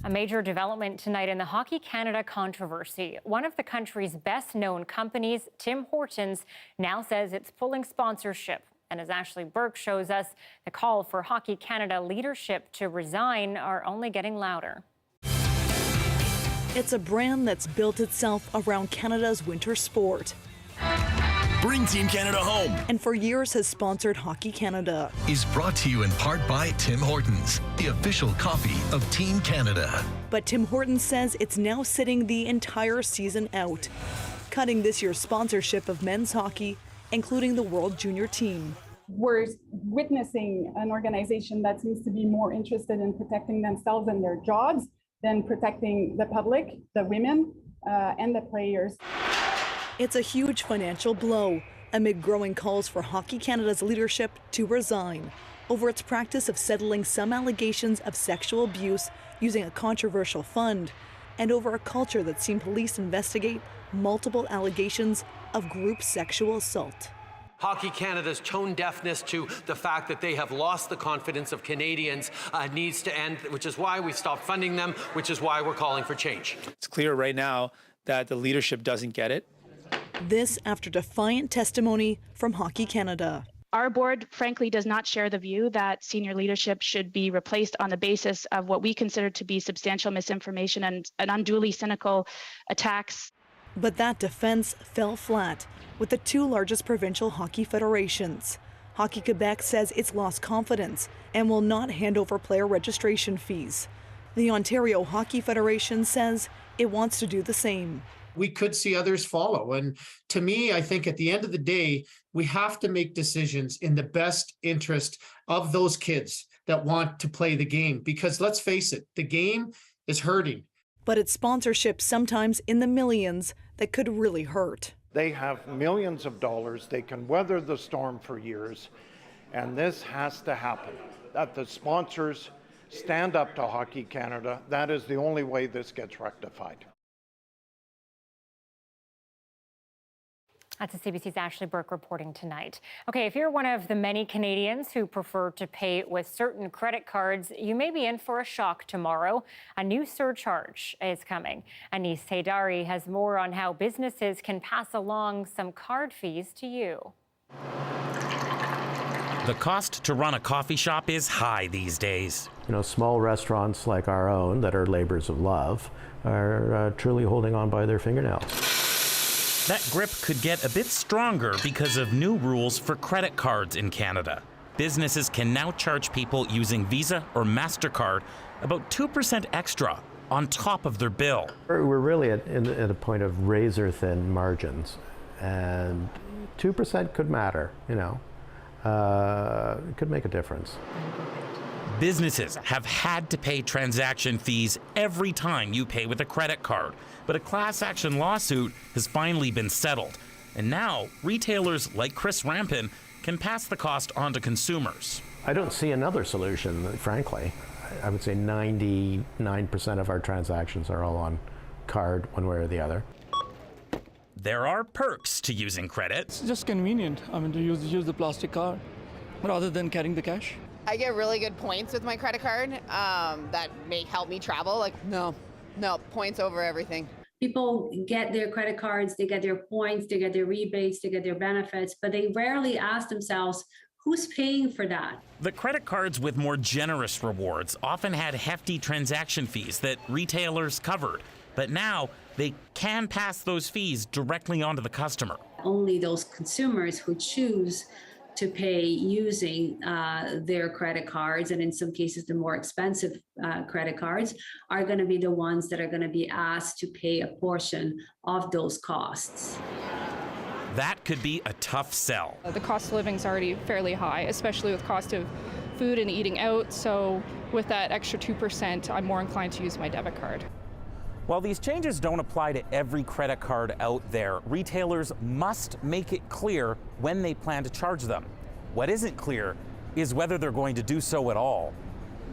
Speaker 1: A major development tonight in the Hockey Canada controversy. One of the country's best-known companies, Tim Hortons, now says it's pulling sponsorship. And as Ashley Burke shows us, the call for Hockey Canada leadership to resign are only getting louder.
Speaker 3: It's a brand that's built itself around Canada's winter sport.
Speaker 15: Bring Team Canada home.
Speaker 3: And for years has sponsored Hockey Canada.
Speaker 15: Is brought to you in part by Tim Hortons, the official coffee of Team Canada.
Speaker 3: But Tim Hortons says it's now sitting the entire season out, cutting this year's sponsorship of men's hockey, including the World Junior team.
Speaker 16: We're witnessing an organization that seems to be more interested in protecting themselves and their jobs than protecting the public, the women, and the players.
Speaker 3: It's a huge financial blow amid growing calls for Hockey Canada's leadership to resign over its practice of settling some allegations of sexual abuse using a controversial fund, and over a culture that's seen police investigate multiple allegations of group sexual assault.
Speaker 17: Hockey Canada's tone deafness to the fact that they have lost the confidence of Canadians needs to end, which is why we've stopped funding them, which is why we're calling for change.
Speaker 18: It's clear right now that the leadership doesn't get it.
Speaker 3: This after defiant testimony from Hockey Canada.
Speaker 19: Our board, frankly, does not share the view that senior leadership should be replaced on the basis of what we consider to be substantial misinformation and unduly cynical attacks.
Speaker 3: But that defense fell flat with the two largest provincial hockey federations. Hockey Quebec says it's lost confidence and will not hand over player registration fees. The Ontario Hockey Federation says it wants to do the same.
Speaker 20: We could see others follow. And to me, I think at the end of the day, we have to make decisions in the best interest of those kids that want to play the game. Because let's face it, the game is hurting.
Speaker 3: But it's sponsorship sometimes in the millions that could really hurt.
Speaker 21: They have millions of dollars. They can weather the storm for years. And this has to happen. That the sponsors stand up to Hockey Canada. That is the only way this gets rectified.
Speaker 1: That's CBC's Ashley Burke reporting tonight. Okay, if you're one of the many Canadians who prefer to pay with certain credit cards, you may be in for a shock tomorrow. A new surcharge is coming. Anita Bathe has more on how businesses can pass along some card fees to you.
Speaker 22: The cost to run a coffee shop is high these days.
Speaker 30: You know, small restaurants like our own that are labors of love are truly holding on by their fingernails.
Speaker 22: That grip could get a bit stronger because of new rules for credit cards in Canada. Businesses can now charge people using Visa or MasterCard about 2% extra on top of their bill.
Speaker 30: We're really at a point of razor-thin margins, and 2% could matter, you know. It could make a difference.
Speaker 22: Businesses have had to pay transaction fees every time you pay with a credit card. But a class action lawsuit has finally been settled. And now retailers like Chris Rampin can pass the cost on to consumers.
Speaker 30: I don't see another solution, frankly. I would say 99% of our transactions are all on card, one way or the other.
Speaker 22: There are perks to using credit.
Speaker 31: It's just convenient, to use the plastic card rather than carrying the cash.
Speaker 32: I get really good points with my credit card that may help me travel. No, points over everything.
Speaker 33: People get their credit cards, they get their points, they get their rebates, they get their benefits, but they rarely ask themselves, who's paying for that?
Speaker 22: The credit cards with more generous rewards often had hefty transaction fees that retailers covered. But now they can pass those fees directly onto the customer.
Speaker 33: Only those consumers who choose to pay using their credit cards, and in some cases the more expensive credit cards, are going to be the ones that are going to be asked to pay a portion of those costs.
Speaker 22: That could be a tough sell.
Speaker 34: The cost of living is already fairly high, especially with cost of food and eating out, so with that extra 2%, I'm more inclined to use my debit card.
Speaker 22: While these changes don't apply to every credit card out there, retailers must make it clear when they plan to charge them. What isn't clear is whether they're going to do so at all.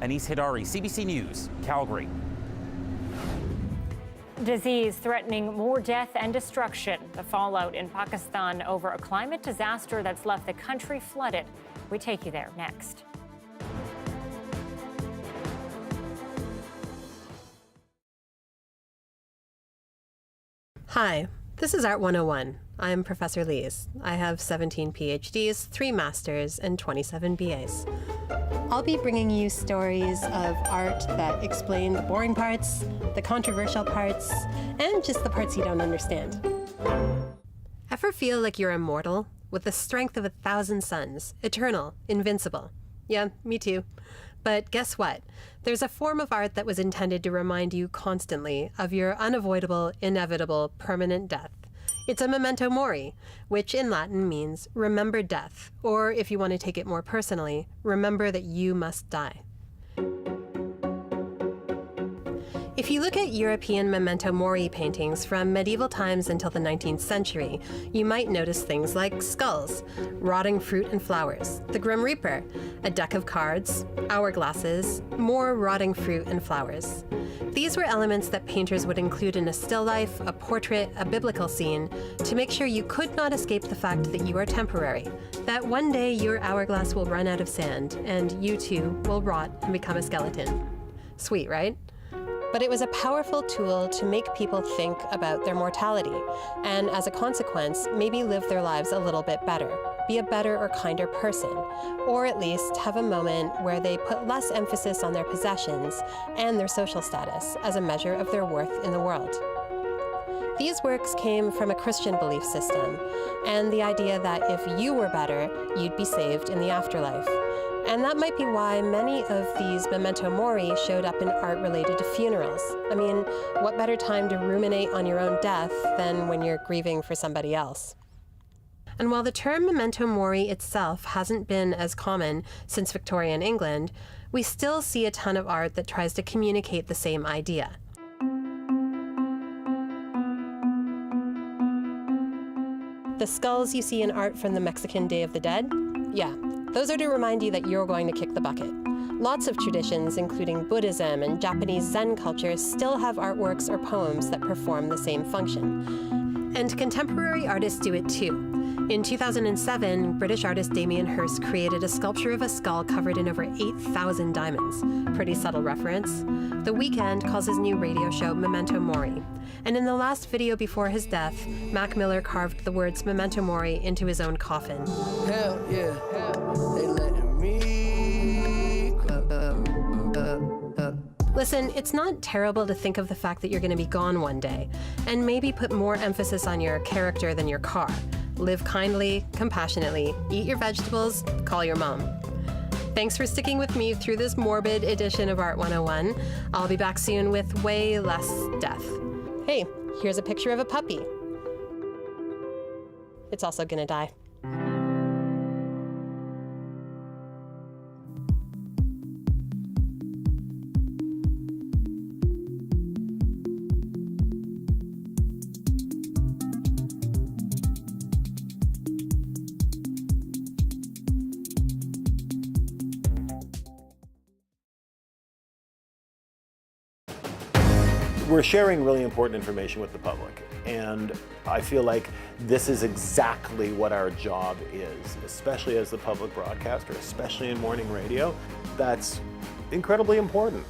Speaker 22: Anita Bathe, CBC News, Calgary.
Speaker 1: Disease threatening more death and destruction. The fallout in Pakistan over a climate disaster that's left the country flooded. We take you there next.
Speaker 35: Hi, this is Art 101. I'm Professor Lees. I have 17 PhDs, 3 masters, and 27 BAs. I'll be bringing you stories of art that explain the boring parts, the controversial parts, and just the parts you don't understand. Ever feel like you're immortal, with the strength of 1,000 suns, eternal, invincible? Yeah, me too. But guess what? There's a form of art that was intended to remind you constantly of your unavoidable, inevitable, permanent death. It's a memento mori, which in Latin means remember death, or if you want to take it more personally, remember that you must die. If you look at European memento mori paintings from medieval times until the 19th century, you might notice things like skulls, rotting fruit and flowers, the Grim Reaper, a deck of cards, hourglasses, more rotting fruit and flowers. These were elements that painters would include in a still life, a portrait, a biblical scene, to make sure you could not escape the fact that you are temporary, that one day your hourglass will run out of sand, and you too will rot and become a skeleton. Sweet, right? But it was a powerful tool to make people think about their mortality, and as a consequence, maybe live their lives a little bit better, be a better or kinder person, or at least have a moment where they put less emphasis on their possessions and their social status as a measure of their worth in the world. These works came from a Christian belief system, and the idea that if you were better, you'd be saved in the afterlife. And that might be why many of these memento mori showed up in art related to funerals. I mean, what better time to ruminate on your own death than when you're grieving for somebody else? And while the term memento mori itself hasn't been as common since Victorian England, we still see a ton of art that tries to communicate the same idea. The skulls you see in art from the Mexican Day of the Dead? Yeah, those are to remind you that you're going to kick the bucket. Lots of traditions, including Buddhism and Japanese Zen culture, still have artworks or poems that perform the same function. And contemporary artists do it too. In 2007, British artist Damien Hirst created a sculpture of a skull covered in over 8,000 diamonds. Pretty subtle reference. The Weeknd calls his new radio show Memento Mori. And in the last video before his death, Mac Miller carved the words Memento Mori into his own coffin.
Speaker 2: Hell yeah, they letting me
Speaker 35: Listen, it's not terrible to think of the fact that you're going to be gone one day, and maybe put more emphasis on your character than your car. Live kindly, compassionately, eat your vegetables, call your mom. Thanks for sticking with me through this morbid edition of Art 101. I'll be back soon with way less death. Hey, here's a picture of a puppy. It's also gonna die.
Speaker 4: We're sharing really important information with the public, and I feel like this is exactly what our job is, especially as the public broadcaster, especially in morning radio. That's incredibly important.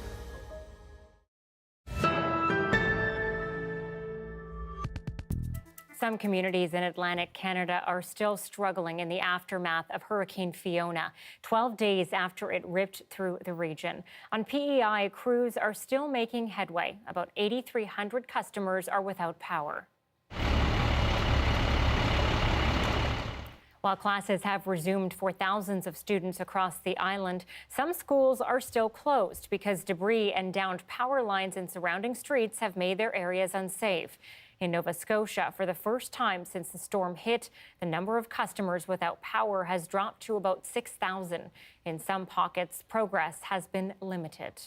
Speaker 1: Some communities in Atlantic Canada are still struggling in the aftermath of Hurricane Fiona, 12 days after it ripped through the region. On PEI, crews are still making headway. About 8,300 customers are without power. While classes have resumed for thousands of students across the island, some schools are still closed because debris and downed power lines in surrounding streets have made their areas unsafe. In Nova Scotia, for the first time since the storm hit, the number of customers without power has dropped to about 6,000. In some pockets, progress has been limited.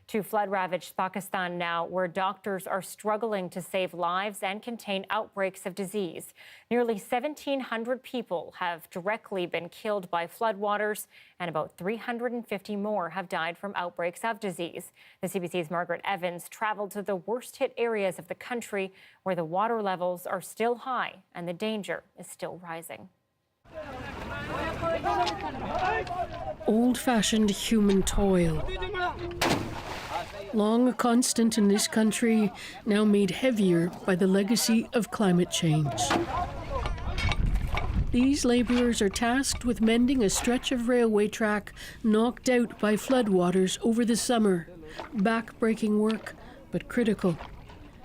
Speaker 1: To flood-ravaged Pakistan now, where doctors are struggling to save lives and contain outbreaks of disease. Nearly 1,700 people have directly been killed by floodwaters, and about 350 more have died from outbreaks of disease. The CBC's Margaret Evans traveled to the worst-hit areas of the country, where the water levels are still high and the danger is still rising.
Speaker 5: Old-fashioned human toil. Long a constant in this country, now made heavier by the legacy of climate change. These laborers are tasked with mending a stretch of railway track knocked out by floodwaters over the summer. Back-breaking work, but critical.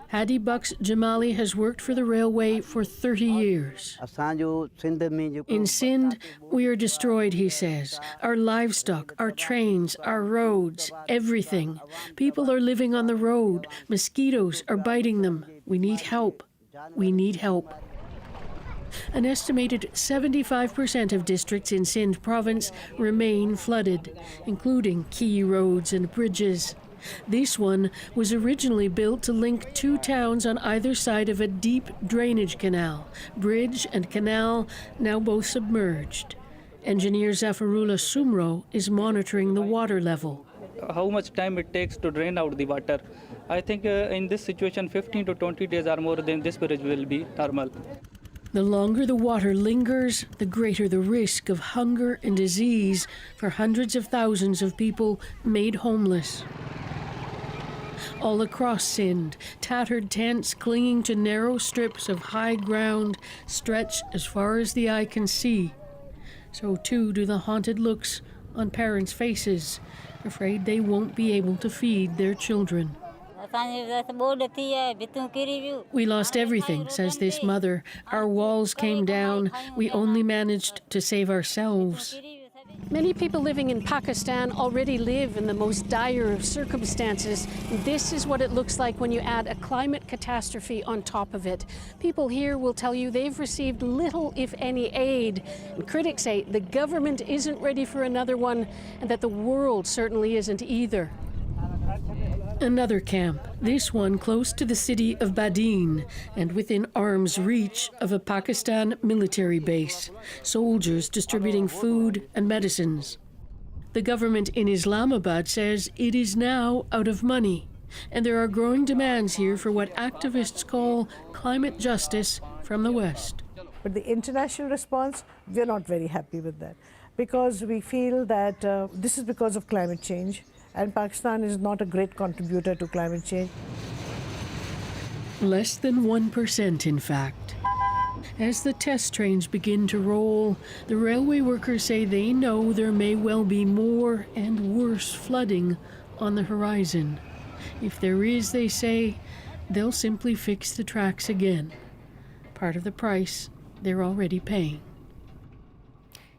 Speaker 5: Hadi Bucks Jamali has worked for the railway for 30 years. In Sindh, we are destroyed, he says. Our livestock, our trains, our roads, everything. People are living on the road. Mosquitoes are biting them. We need help. We need help. An estimated 75% of districts in Sindh province remain flooded, including key roads and bridges. This one was originally built to link two towns on either side of a deep drainage canal. Bridge and canal now both submerged. Engineer Zafarullah Sumro is monitoring the water level.
Speaker 31: How much time it takes to drain out the water? I think in this situation, 15 to 20 days or more, then this bridge will be normal.
Speaker 5: The longer the water lingers, the greater the risk of hunger and disease for hundreds of thousands of people made homeless. All across Sindh, tattered tents clinging to narrow strips of high ground stretch as far as the eye can see. So too do the haunted looks on parents' faces, afraid they won't be able to feed their children. We lost everything, says this mother. Our walls came down. We only managed to save ourselves.
Speaker 6: Many people living in Pakistan already live in the most dire of circumstances. This is what it looks like when you add a climate catastrophe on top of it. People here will tell you they've received little, if any, aid. And critics say the government isn't ready for another one and that the world certainly isn't either.
Speaker 5: Another camp, this one close to the city of Badin and within arm's reach of a Pakistan military base. Soldiers distributing food and medicines. The government in Islamabad says it is now out of money, and there are growing demands here for what activists call climate justice from the West.
Speaker 7: But the international response, we're not very happy with that, because we feel that this is because of climate change. And Pakistan is not a great contributor to climate change.
Speaker 5: Less than 1%, in fact. As the test trains begin to roll, the railway workers say they know there may well be more and worse flooding on the horizon. If there is, they say, they'll simply fix the tracks again. Part of the price they're already paying.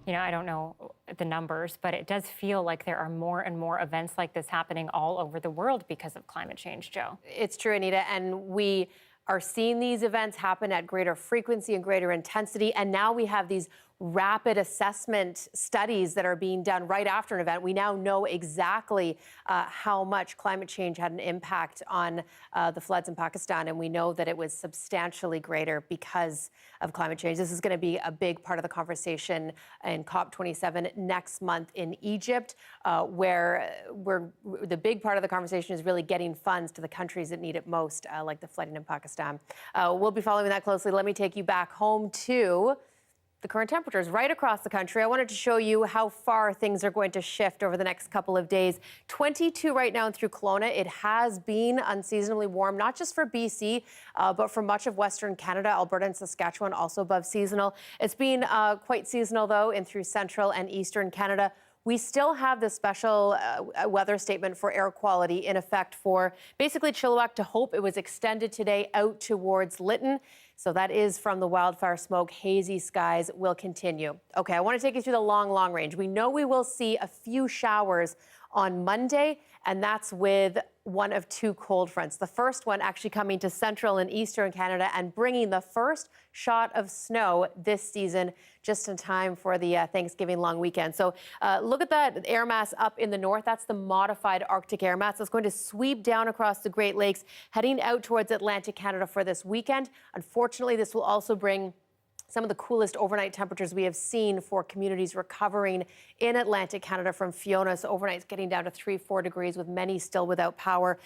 Speaker 1: You know, I don't know the numbers, but it does feel like there are more and more events like this happening all over the world because of climate change, Joe.
Speaker 8: It's true, Anita, and we are seeing these events happen at greater frequency and greater intensity, and now we have these rapid assessment studies that are being done right after an event. We now know exactly how much climate change had an impact on the floods in Pakistan, and we know that it was substantially greater because of climate change. This is going to be a big part of the conversation in COP27 next month in Egypt, where the big part of the conversation is really getting funds to the countries that need it most, like the flooding in Pakistan. We'll be following that closely. Let me take you back home to the current temperatures right across the country. I wanted to show you how far things are going to shift over the next couple of days. 22 right now through Kelowna. It has been unseasonably warm, not just for BC, but for much of Western Canada. Alberta and Saskatchewan also above seasonal. It's been quite seasonal, though, in through Central and Eastern Canada. We still have this special weather statement for air quality in effect for basically Chilliwack to Hope. It was extended today out towards Lytton. So that is from the wildfire smoke. Hazy skies will continue. Okay, I want to take you through the long range. We know we will see a few showers on Monday, and that's with one of two cold fronts. The first one actually coming to Central and Eastern Canada and bringing the first shot of snow this season just in time for the Thanksgiving long weekend. So look at that air mass up in the north. That's the modified Arctic air mass that's going to sweep down across the Great Lakes, heading out towards Atlantic Canada for this weekend. Unfortunately, this will also bring some of the coolest overnight temperatures we have seen for communities recovering in Atlantic Canada from Fiona. So overnight's getting down to 3-4 degrees with many still without power.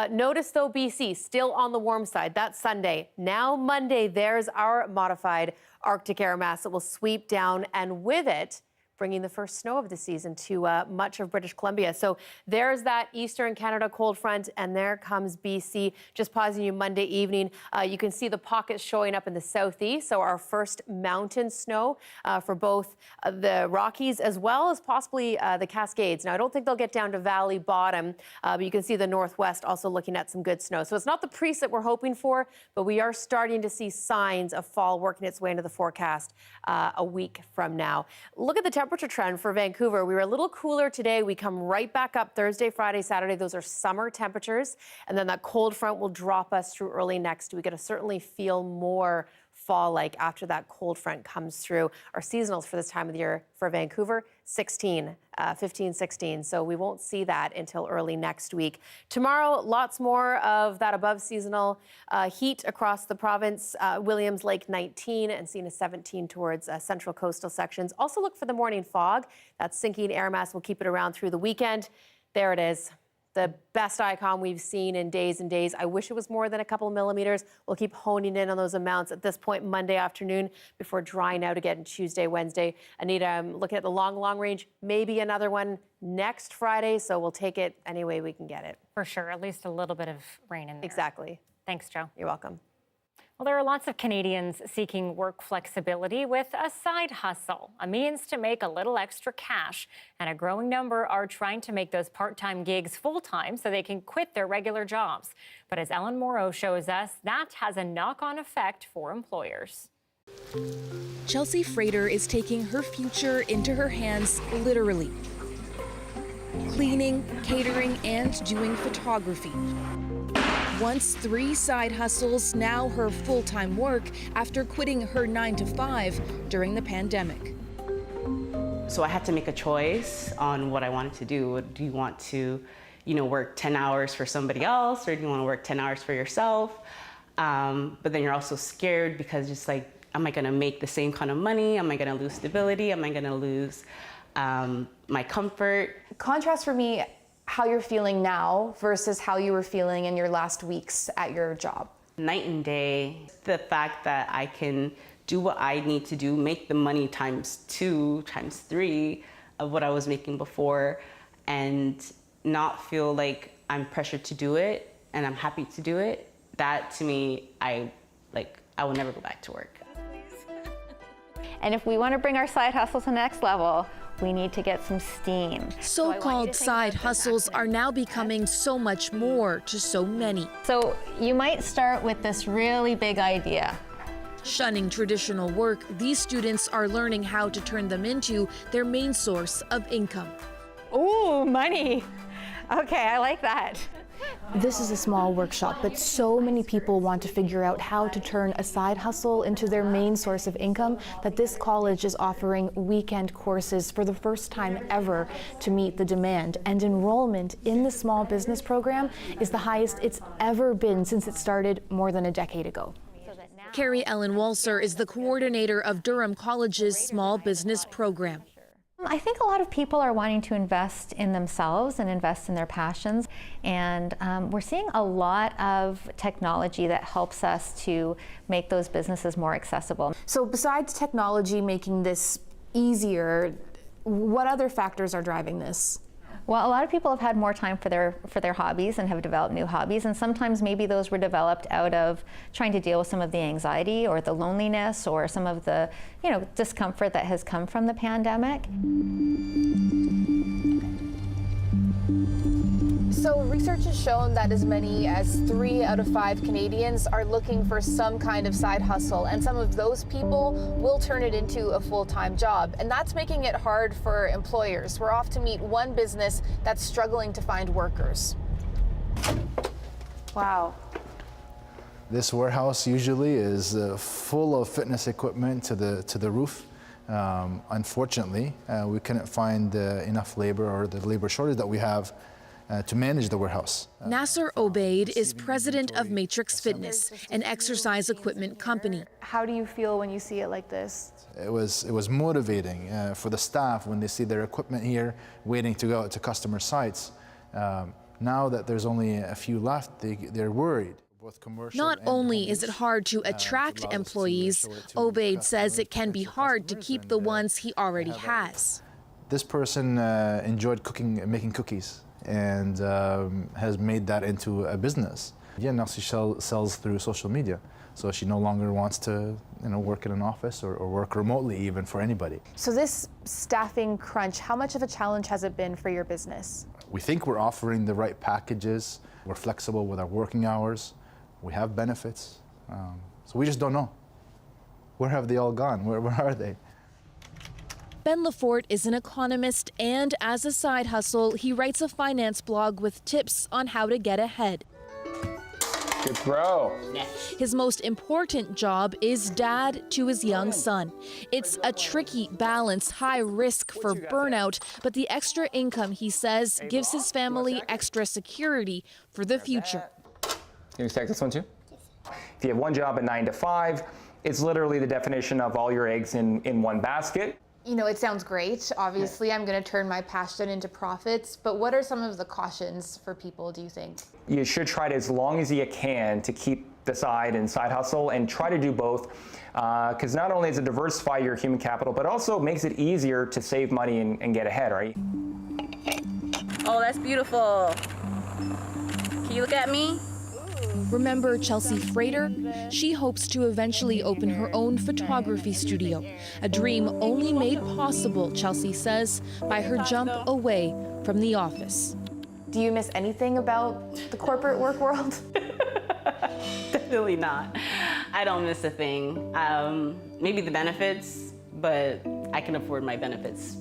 Speaker 8: Notice, though, BC still on the warm side. That's Sunday. Now Monday, there's our modified Arctic air mass that will sweep down, and with it, bringing the first snow of the season to much of British Columbia. So there's that Eastern Canada cold front, and there comes BC. Just pausing you Monday evening, you can see the pockets showing up in the southeast. So our first mountain snow for both the Rockies as well as possibly the Cascades. Now, I don't think they'll get down to Valley Bottom, but you can see the Northwest also looking at some good snow. So it's not the preset we're hoping for, but we are starting to see signs of fall working its way into the forecast a week from now. Look at the temperature trend for Vancouver. We were a little cooler today. We come right back up Thursday, Friday, Saturday. Those are summer temperatures. And then that cold front will drop us through early next week. It'll certainly feel more fall-like after that cold front comes through. Our seasonals for this time of the year for Vancouver, 15, 16. So we won't see that until early next week. Tomorrow, lots more of that above seasonal heat across the province. Williams Lake 19 and seeing a 17 towards central coastal sections. Also look for the morning fog. That sinking air mass will keep it around through the weekend. There it is. The best icon we've seen in days and days. I wish it was more than a couple millimeters. We'll keep honing in on those amounts at this point Monday afternoon before drying out again Tuesday, Wednesday. Anita, I'm looking at the long range. Maybe another one next Friday, so we'll take it any way we can get it.
Speaker 1: For sure, at least a little bit of rain in there.
Speaker 8: Exactly.
Speaker 1: Thanks, Joe.
Speaker 8: You're welcome.
Speaker 1: Well, there are lots of Canadians seeking work flexibility with a side hustle, a means to make a little extra cash. And a growing number are trying to make those part-time gigs full-time so they can quit their regular jobs. But as Ellen Morrow shows us, that has a knock-on effect for employers.
Speaker 9: Chelsea Frater is taking her future into her hands literally. Cleaning, catering, and doing photography. Once 3 side hustles, now her full-time work after quitting her 9-to-5 during the pandemic.
Speaker 10: So I had to make a choice on what I wanted to do. Do you want to, work 10 hours for somebody else, or do you want to work 10 hours for yourself? But then you're also scared because it's like, am I going to make the same kind of money? Am I going to lose stability? Am I going to lose my comfort?
Speaker 11: Contrast for me how you're feeling now versus how you were feeling in your last weeks at your job.
Speaker 10: Night and day, the fact that I can do what I need to do, make the money times 2, times 3 of what I was making before, and not feel like I'm pressured to do it and I'm happy to do it. That to me, I will never go back to work.
Speaker 12: And if we want to bring our side hustle to the next level, we need to get some steam.
Speaker 9: So-called side hustles are now becoming so much more to so many.
Speaker 12: So you might start with this really big idea.
Speaker 9: Shunning traditional work, these students are learning how to turn them into their main source of income.
Speaker 12: Ooh, money. Okay, I like that.
Speaker 11: This is a small workshop, but so many people want to figure out how to turn a side hustle into their main source of income that this college is offering weekend courses for the first time ever to meet the demand. And enrollment in the small business program is the highest it's ever been since it started more than a decade ago.
Speaker 9: Carrie Ellen Walser is the coordinator of Durham College's small business program.
Speaker 12: I think a lot of people are wanting to invest in themselves and invest in their passions, and we're seeing a lot of technology that helps us to make those businesses more accessible.
Speaker 11: So besides technology making this easier, what other factors are driving this?
Speaker 12: Well, a lot of people have had more time for their hobbies and have developed new hobbies, and sometimes maybe those were developed out of trying to deal with some of the anxiety or the loneliness or some of the, discomfort that has come from the pandemic.
Speaker 11: So research has shown that as many as 3 out of 5 Canadians are looking for some kind of side hustle, and some of those people will turn it into a full-time job, and that's making it hard for employers. We're off to meet one business that's struggling to find workers. Wow.
Speaker 13: This warehouse usually is full of fitness equipment to the roof. Unfortunately, we couldn't find enough labor, or the labor shortage that we have, to manage the warehouse.
Speaker 9: Nasser Obaid is president of Matrix Fitness, an exercise equipment company.
Speaker 11: How do you feel when you see it like this?
Speaker 13: It was motivating for the staff when they see their equipment here waiting to go out to customer sites. Now that there's only a few left, they're worried.
Speaker 9: Not only is it hard to attract employees, Obaid says it can be hard to keep the ones he already has.
Speaker 13: This person enjoyed cooking and making cookies and has made that into a business. Yeah, now she sells through social media. So she no longer wants to work in an office or work remotely even for anybody.
Speaker 11: So this staffing crunch, how much of a challenge has it been for your business?
Speaker 13: We think we're offering the right packages. We're flexible with our working hours. We have benefits. So we just don't know. Where have they all gone? Where are they?
Speaker 9: Ben Lafort is an economist, and as a side hustle, he writes a finance blog with tips on how to get ahead.
Speaker 3: Good throw.
Speaker 9: His most important job is dad to his young son. It's a tricky balance, high risk for burnout, but the extra income, he says, gives his family extra security for the future.
Speaker 3: You expect this one too? If you have one job at 9 to 5, it's literally the definition of all your eggs in one basket.
Speaker 11: You know, it sounds great. Obviously, I'm going to turn my passion into profits, but what are some of the cautions for people, do you think?
Speaker 3: You should try to, as long as you can, to keep the side hustle and try to do both. Because not only does it diversify your human capital, but also makes it easier to save money and get ahead, right?
Speaker 14: Oh, that's beautiful. Can you look at me?
Speaker 9: Remember Chelsea Frater? She hopes to eventually open her own photography studio, a dream only made possible, Chelsea says, by her jump away from the office.
Speaker 11: Do you miss anything about the corporate work world?
Speaker 10: Definitely not. I don't miss a thing. Maybe the benefits, but I can afford my benefits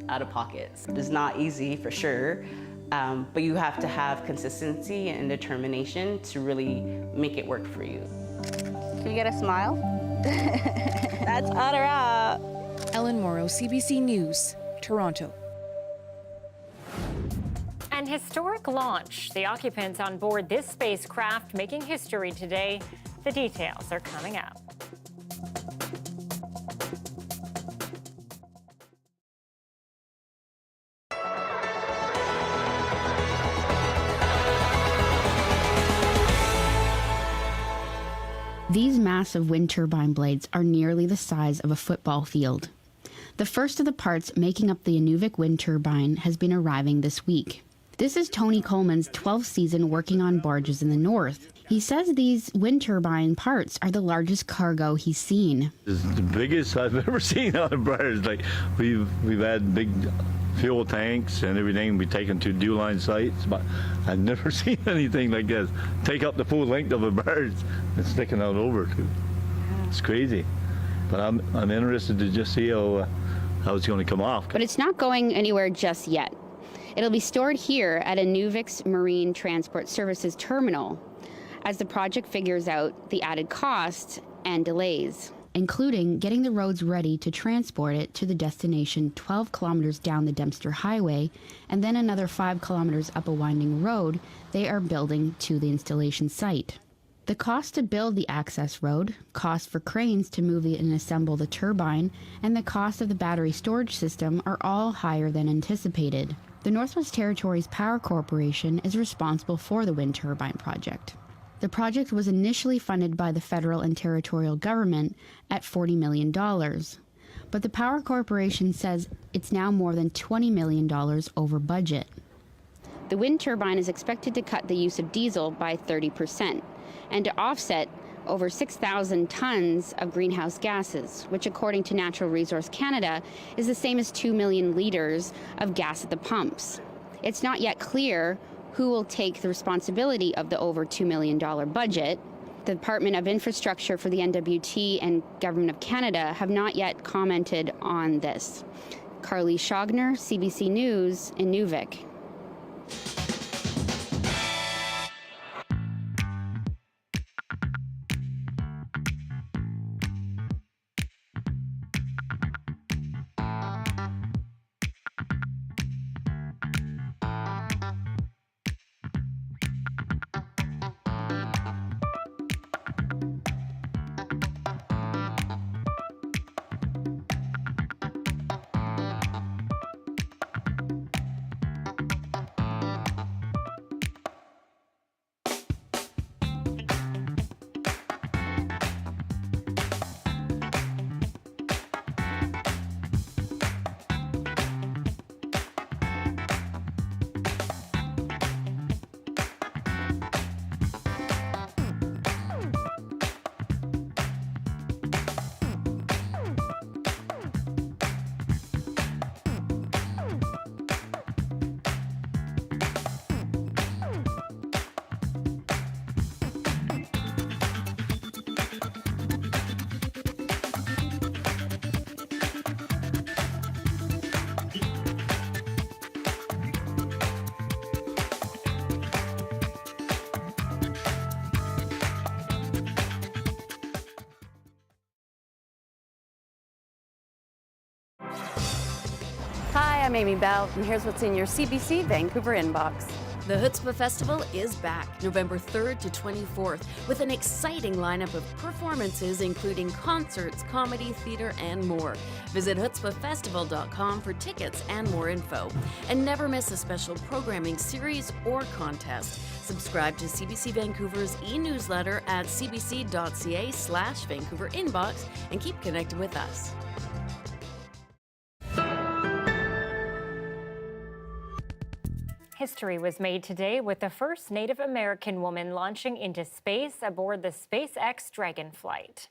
Speaker 10: out of pocket. It's not easy for sure. But you have to have consistency and determination to really make it work for you.
Speaker 14: Can we get a smile? That's Adara.
Speaker 9: Ellen Morrow, CBC News, Toronto.
Speaker 1: An historic launch. The occupants on board this spacecraft making history today. The details are coming up.
Speaker 15: These massive wind turbine blades are nearly the size of a football field. The first of the parts making up the Inuvik wind turbine has been arriving this week. This is Tony Coleman's 12th season working on barges in the north. He says these wind turbine parts are the largest cargo he's seen.
Speaker 16: It's the biggest I've ever seen on a barge. Like we've had big fuel tanks and everything we taken to Dewline sites, but I've never seen anything like this. Take up the full length of a barge and sticking out over too. It's crazy, but I'm interested to just see how it's going to come off.
Speaker 15: But it's not going anywhere just yet. It'll be stored here at Inuvik's Marine Transport Services terminal as the project figures out the added costs and delays, including getting the roads ready to transport it to the destination 12 kilometers down the Dempster Highway and then another 5 kilometers up a winding road they are building to the installation site. The cost to build the access road, cost for cranes to move and assemble the turbine, and the cost of the battery storage system are all higher than anticipated. The Northwest Territories Power Corporation is responsible for the wind turbine project. The project was initially funded by the federal and territorial government at $40 million. But the Power Corporation says it's now more than $20 million over budget. The wind turbine is expected to cut the use of diesel by 30% and to offset over 6,000 tons of greenhouse gases, which according to Natural Resource Canada is the same as 2 million liters of gas at the pumps. It's not yet clear who will take the responsibility of the over $2 million budget. The Department of Infrastructure for the NWT and Government of Canada have not yet commented on this. Carly Schogner, CBC News, in Inuvik.
Speaker 17: Hi, I'm Amy Bell, and here's what's in your CBC Vancouver inbox.
Speaker 18: The Chutzpah Festival is back November 3rd to 24th with an exciting lineup of performances including concerts, comedy, theater, and more. Visit chutzpahfestival.com for tickets and more info. And never miss a special programming series or contest. Subscribe to CBC Vancouver's e-newsletter at cbc.ca/Vancouver inbox and keep connected with us.
Speaker 1: History was made today with the first Native American woman launching into space aboard the SpaceX Dragonflight.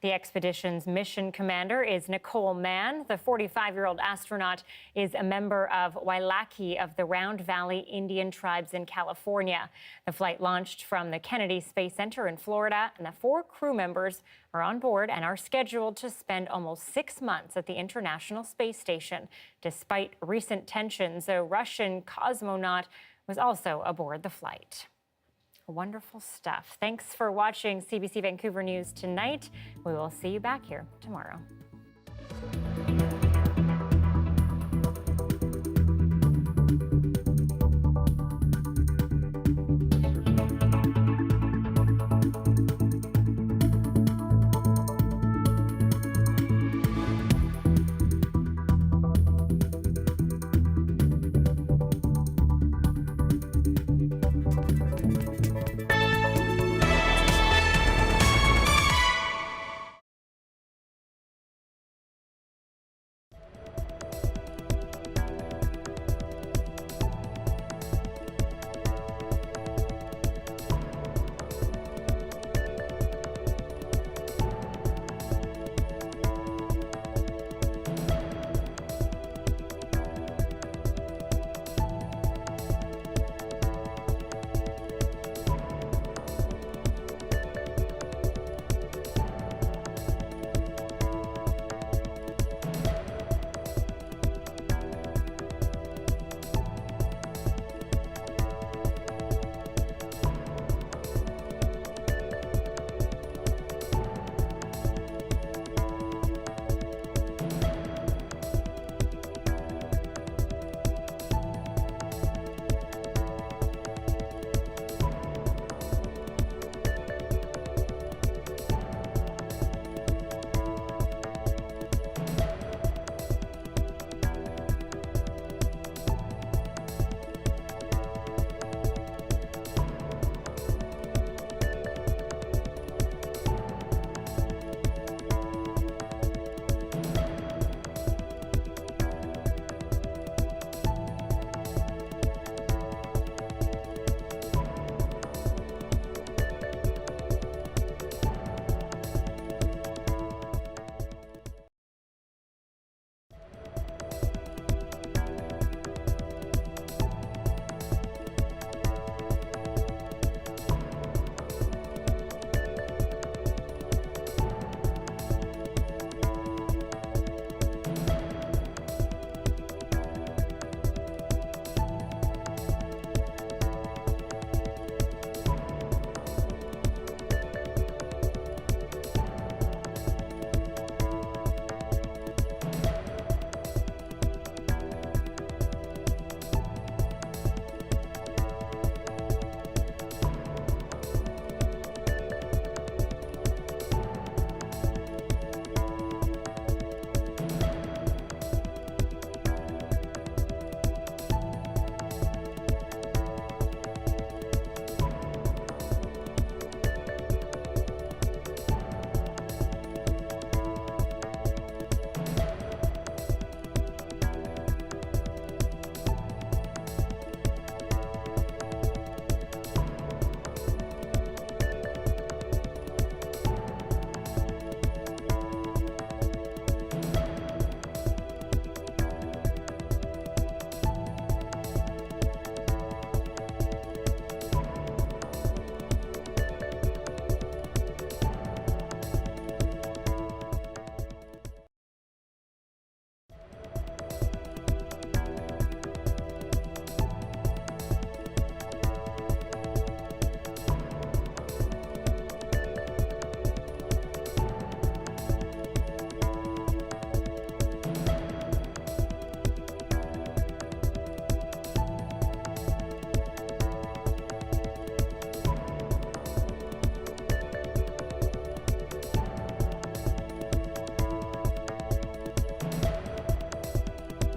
Speaker 1: The expedition's mission commander is Nicole Mann. The 45-year-old astronaut is a member of Wailaki of the Round Valley Indian tribes in California. The flight launched from the Kennedy Space Center in Florida, and the 4 crew members are on board and are scheduled to spend almost 6 months at the International Space Station. Despite recent tensions, a Russian cosmonaut was also aboard the flight. Wonderful stuff. Thanks for watching CBC Vancouver News tonight. We will see you back here tomorrow.